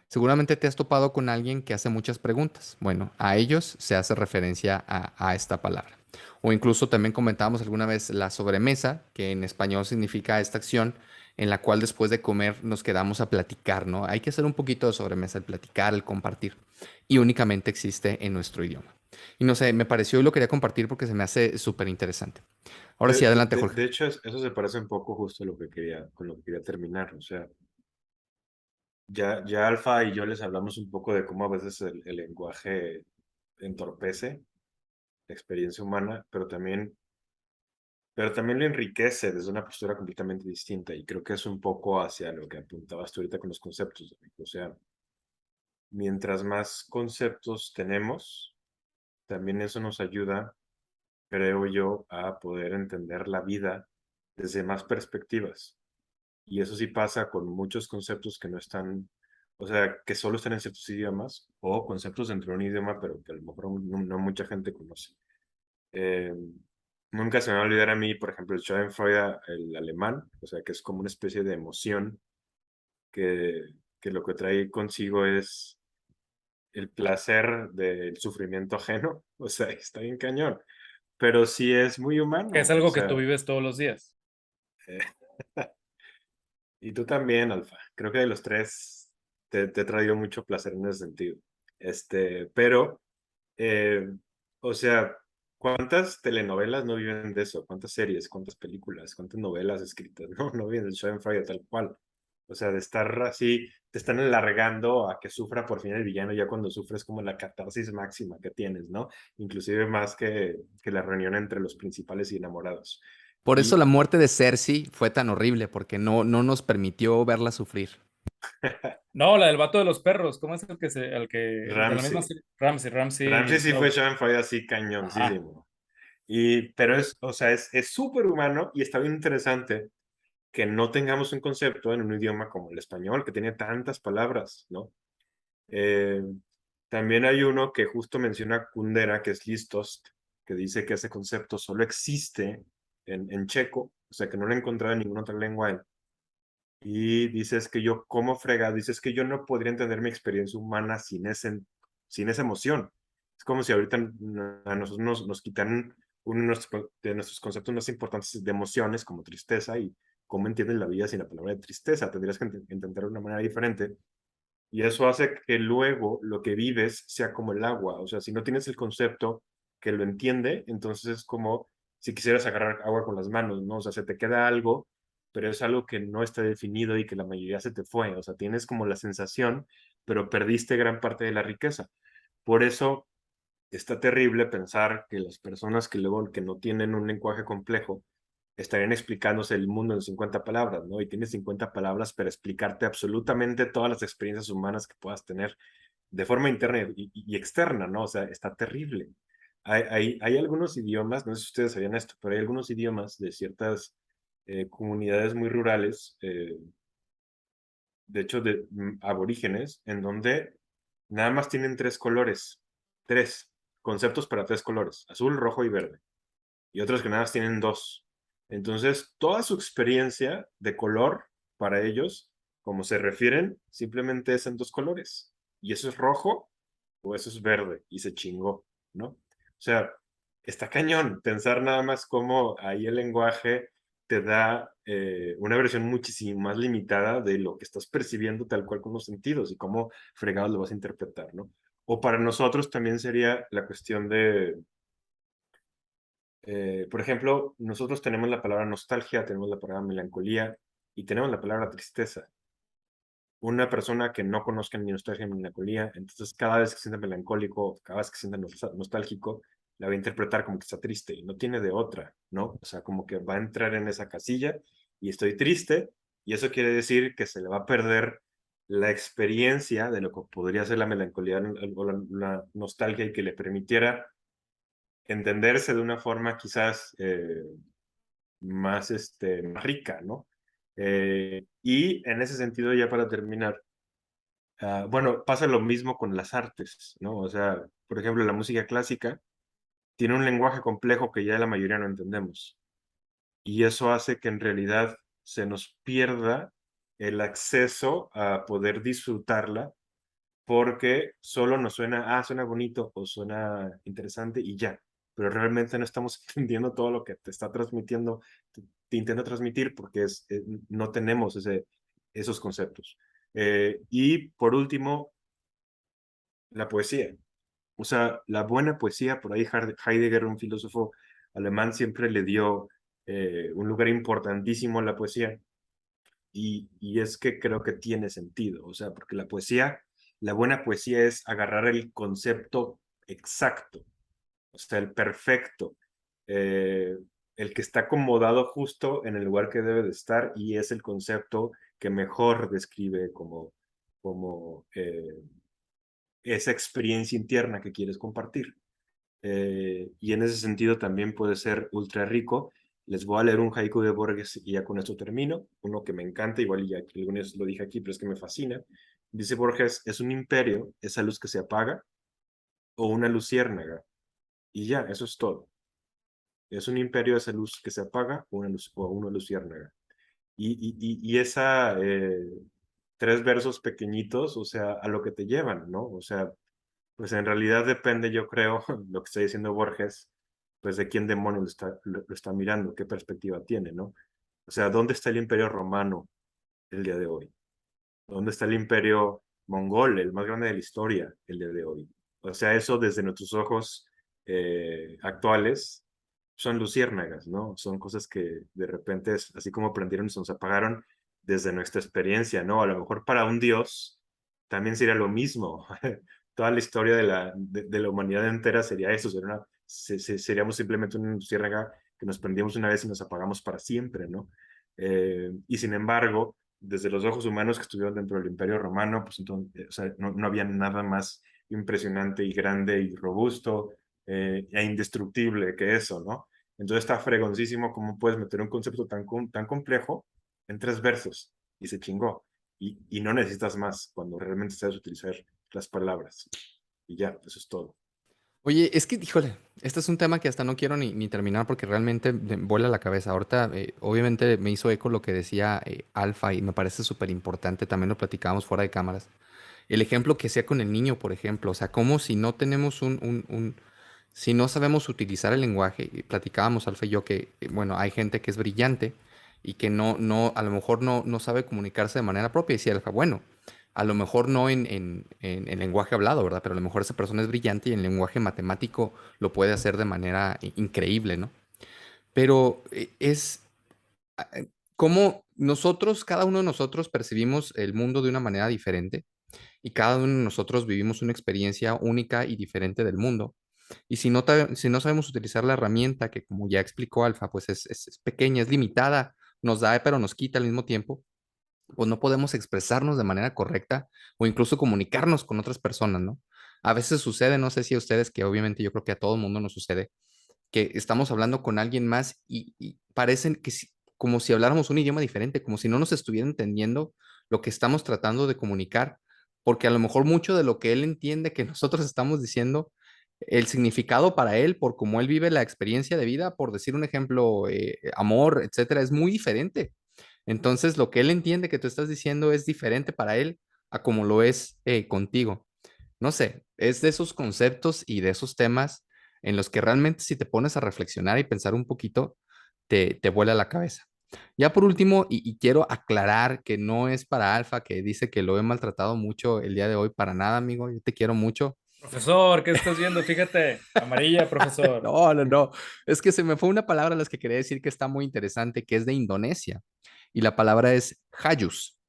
Seguramente te has topado con alguien que hace muchas preguntas. Bueno, a ellos se hace referencia a esta palabra. O incluso también comentábamos alguna vez la sobremesa, que en español significa esta acción en la cual después de comer nos quedamos a platicar, ¿no? Hay que hacer un poquito de sobremesa, el platicar, el compartir. Y únicamente existe en nuestro idioma. Y no sé, me pareció y lo quería compartir porque se me hace súper interesante. Ahora sí, adelante, Jorge. De hecho, eso se parece un poco justo a lo que quería, con lo que quería terminar. O sea, ya Alfa y yo les hablamos un poco de cómo a veces el lenguaje entorpece la experiencia humana, pero también lo enriquece desde una postura completamente distinta. Y creo que es un poco hacia lo que apuntabas tú ahorita con los conceptos, David. O sea, mientras más conceptos tenemos, también eso nos ayuda, creo yo, a poder entender la vida desde más perspectivas. Y eso sí pasa con muchos conceptos que no están, o sea, que solo están en ciertos idiomas o conceptos dentro de un idioma, pero que a lo mejor no mucha gente conoce. Eh, Nunca se me va a olvidar a mí, por ejemplo, el Schadenfreude, el alemán, o sea, que es como una especie de emoción que, que lo que trae consigo es el placer del sufrimiento ajeno, o sea, está bien cañón, pero sí es muy Es humano, o algo que tú sea, vives todos los días. eh, y tú también, Alfa, creo que de los tres te he traído mucho placer en ese sentido, pero, eh, o sea, ¿Cuántas telenovelas no viven de eso? ¿Cuántas series? ¿Cuántas películas? ¿Cuántas novelas escritas? No viven del Schadenfreude tal cual. O sea, de estar así, te están alargando a que sufra por fin el villano, ya cuando sufres como la catarsis máxima que tienes, ¿no? Inclusive más que la reunión entre los principales y enamorados. Por eso la Y muerte de Cersei fue tan horrible, porque no nos permitió verla sufrir. No, la del vato de los perros, ¿cómo es el de la misma Ramsey. serie? Ramsey, Ramsey sí fue no. Schadenfreude así Ajá. cañoncísimo. Pero o sea, es súper humano y está bien interesante que no tengamos un concepto en un idioma como el español, que tiene tantas palabras, ¿no? Eh, También hay uno que justo menciona Kundera, que es Listost, que dice que ese concepto solo existe en checo, o sea, que no lo he encontrado en ninguna otra lengua. Y dices que yo, ¿cómo frega? Dices que yo no podría entender mi experiencia humana sin esa emoción. Es como si ahorita a nosotros nos quitan uno de nuestros conceptos más importantes de emociones, como tristeza, y cómo entienden la vida sin la palabra de tristeza. Tendrías que entender de una manera diferente. Y eso hace que luego lo que vives sea como el agua. O sea, si no tienes el concepto que lo entiende, entonces es como si quisieras agarrar agua con las manos, ¿no? O sea, se te queda algo, pero es algo que no está definido y que la mayoría se te fue. O sea, tienes como la sensación, pero perdiste gran parte de la riqueza. Por eso está terrible pensar que las personas que luego que no tienen un lenguaje complejo estarían explicándose el mundo en 50 palabras, ¿no? Y tienes 50 palabras para explicarte absolutamente todas las experiencias humanas que puedas tener de forma interna y externa, ¿no? O sea, está terrible. Hay algunos idiomas, no sé si ustedes sabían esto, pero hay algunos idiomas de ciertas comunidades muy rurales, de hecho de aborígenes, en donde nada más tienen tres colores, tres conceptos para tres colores, azul, rojo y verde, y otros que nada más tienen dos. Entonces, toda su experiencia de color para ellos, como se refieren, simplemente es en dos colores. Y eso es rojo o eso es verde. Y se chingó, ¿no? O sea, está cañón pensar nada más cómo ahí el lenguaje te da una versión muchísimo más limitada de lo que estás percibiendo tal cual con los sentidos y cómo fregados lo vas a interpretar, ¿no? O para nosotros también sería la cuestión de por ejemplo, nosotros tenemos la palabra nostalgia, tenemos la palabra melancolía y tenemos la palabra tristeza. Una persona que no conozca ni nostalgia ni melancolía, entonces cada vez que se sienta melancólico, cada vez que se sienta nostálgico, la va a interpretar como que está triste y no tiene de otra, ¿no? O sea, como que va a entrar en esa casilla y estoy triste y eso quiere decir que se le va a perder la experiencia de lo que podría ser la melancolía o la nostalgia y que le permitiera entenderse de una forma quizás más rica, ¿no? Y en ese sentido, ya para terminar, bueno, pasa lo mismo con las artes, ¿no? O sea, por ejemplo, la música clásica tiene un lenguaje complejo que ya la mayoría no entendemos. Y eso hace que en realidad se nos pierda el acceso a poder disfrutarla porque solo nos suena bonito o suena interesante y ya, pero realmente no estamos entendiendo todo lo que te está transmitiendo, te intenta transmitir porque no tenemos esos conceptos. Y por último, la poesía. O sea, la buena poesía, por ahí Heidegger, un filósofo alemán, siempre le dio un lugar importantísimo a la poesía y es que creo que tiene sentido, o sea, porque la buena poesía es agarrar el concepto exacto, o sea, el perfecto, eh, el que está acomodado justo en el lugar que debe de estar y es el concepto que mejor describe como esa experiencia interna que quieres compartir. Y en ese sentido también puede ser ultra rico. Les voy a leer un haiku de Borges y ya con esto termino. Uno que me encanta, igual ya que algunos lo dije aquí, pero es que me fascina. Dice Borges, es un imperio, esa luz que se apaga, o una luciérnaga. Y ya, eso es todo. Es un imperio, esa luz que se apaga, o una luciérnaga. Y esa, tres versos pequeñitos, o sea, a lo que te llevan, ¿no? O sea, pues en realidad depende, yo creo, lo que está diciendo Borges, pues de quién demonio lo está mirando, qué perspectiva tiene, ¿no? O sea, ¿dónde está el imperio romano el día de hoy? ¿Dónde está el imperio mongol, el más grande de la historia, el día de hoy? O sea, eso desde nuestros ojos actuales son luciérnagas, ¿no? Son cosas que de repente, así como aprendieron, se nos apagaron desde nuestra experiencia, ¿no? A lo mejor para un dios también sería lo mismo. Toda la historia de la humanidad entera sería eso, seríamos simplemente una luciérnaga que nos prendíamos una vez y nos apagamos para siempre, ¿no? Y sin embargo, desde los ojos humanos que estuvieron dentro del Imperio Romano, pues entonces, o sea, no había nada más impresionante y grande y robusto e indestructible que eso, ¿no? Entonces está fregoncísimo cómo puedes meter un concepto tan complejo en 3 versos y se chingó. Y no necesitas más cuando realmente sabes utilizar las palabras. Y ya, eso es todo. Oye, es que, híjole, este es un tema que hasta no quiero ni terminar porque realmente me vuela la cabeza. Ahorita, obviamente, me hizo eco lo que decía Alfa y me parece súper importante. También lo platicábamos fuera de cámaras. El ejemplo que sea con el niño, por ejemplo. O sea, como si no tenemos si no sabemos utilizar el lenguaje. Y platicábamos, Alfa y yo, que, bueno, hay gente que es brillante y que a lo mejor no sabe comunicarse de manera propia. Y decía Alfa, bueno, a lo mejor no en lenguaje hablado, ¿verdad? Pero a lo mejor esa persona es brillante y en lenguaje matemático lo puede hacer de manera increíble, ¿no? Pero como nosotros, cada uno de nosotros percibimos el mundo de una manera diferente y cada uno de nosotros vivimos una experiencia única y diferente del mundo. Y si no sabemos utilizar la herramienta que, como ya explicó Alfa, pues es pequeña, es limitada, nos da, pero nos quita al mismo tiempo, pues no podemos expresarnos de manera correcta o incluso comunicarnos con otras personas, ¿no? A veces sucede, no sé si a ustedes, que obviamente yo creo que a todo el mundo nos sucede, que estamos hablando con alguien más y parecen que como si habláramos un idioma diferente, como si no nos estuviera entendiendo lo que estamos tratando de comunicar, porque a lo mejor mucho de lo que él entiende que nosotros estamos diciendo, el significado para él, por cómo él vive la experiencia de vida, por decir un ejemplo, amor, etcétera, es muy diferente. Entonces, lo que él entiende que tú estás diciendo es diferente para él a como lo es contigo. No sé, es de esos conceptos y de esos temas en los que realmente si te pones a reflexionar y pensar un poquito, te vuela la cabeza. Ya por último, y quiero aclarar que no es para Alfa, que dice que lo he maltratado mucho el día de hoy, para nada, amigo, yo te quiero mucho. Profesor, ¿qué estás viendo? Fíjate, amarilla, profesor. No, es que se me fue una palabra a las que quería decir que está muy interesante, que es de Indonesia, y la palabra es hayus.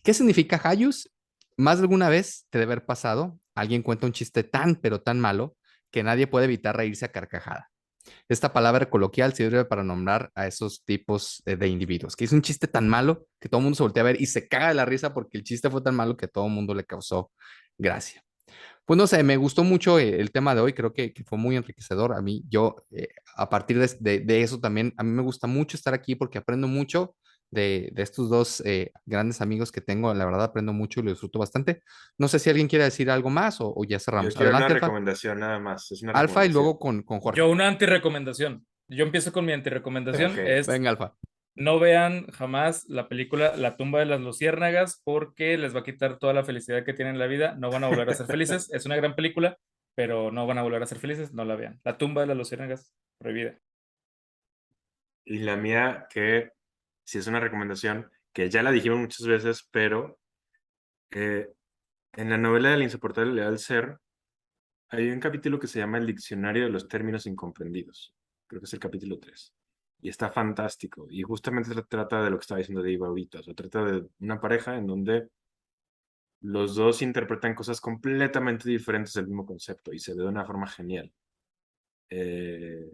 ¿Qué significa hayus? Más de alguna vez te debe haber pasado, alguien cuenta un chiste tan, pero tan malo, que nadie puede evitar reírse a carcajada. Esta palabra coloquial sirve para nombrar a esos tipos de individuos, que es un chiste tan malo que todo el mundo se voltea a ver y se caga de la risa porque el chiste fue tan malo que todo el mundo le causó gracia. Pues no sé, me gustó mucho el tema de hoy, creo que fue muy enriquecedor. A mí, a partir de eso también, a mí me gusta mucho estar aquí porque aprendo mucho de estos dos grandes amigos que tengo. La verdad, aprendo mucho y lo disfruto bastante. No sé si alguien quiere decir algo más o ya Yo cerramos. quiero una Adelante, Alfa. recomendación nada más, es una Alfa y luego recomendación. con Jorge. Yo una antirecomendación. Yo empiezo con mi antirecomendación. Ok. Es Venga, Alfa. no vean jamás la película La tumba de las luciérnagas porque les va a quitar toda la felicidad que tienen en la vida. No van a volver a ser felices. Es una gran película, pero no van a volver a ser felices. No la vean. La tumba de las luciérnagas, prohibida. Y la mía, que sí es una recomendación, que ya la dijimos muchas veces, pero en la novela de La insoportable leal ser, hay un capítulo que se llama El diccionario de los términos incomprendidos. Creo que es el capítulo 3. Y está fantástico. Y justamente trata de lo que estaba diciendo Dave ahorita. O sea, trata de una pareja en donde los dos interpretan cosas completamente diferentes del mismo concepto y se ve de una forma genial. Eh,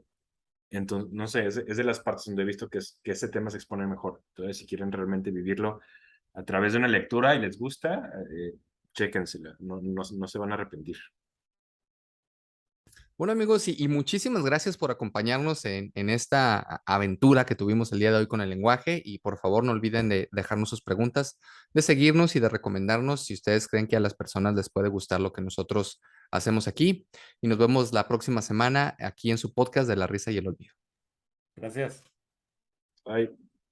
entonces, no sé, es de las partes donde he visto que ese tema se expone mejor. Entonces, si quieren realmente vivirlo a través de una lectura y les gusta, chéquensela. No se van a arrepentir. Bueno, amigos, y muchísimas gracias por acompañarnos en esta aventura que tuvimos el día de hoy con el lenguaje. Y por favor, no olviden de dejarnos sus preguntas, de seguirnos y de recomendarnos si ustedes creen que a las personas les puede gustar lo que nosotros hacemos aquí. Y nos vemos la próxima semana aquí en su podcast de La Risa y el Olvido. Gracias. Bye.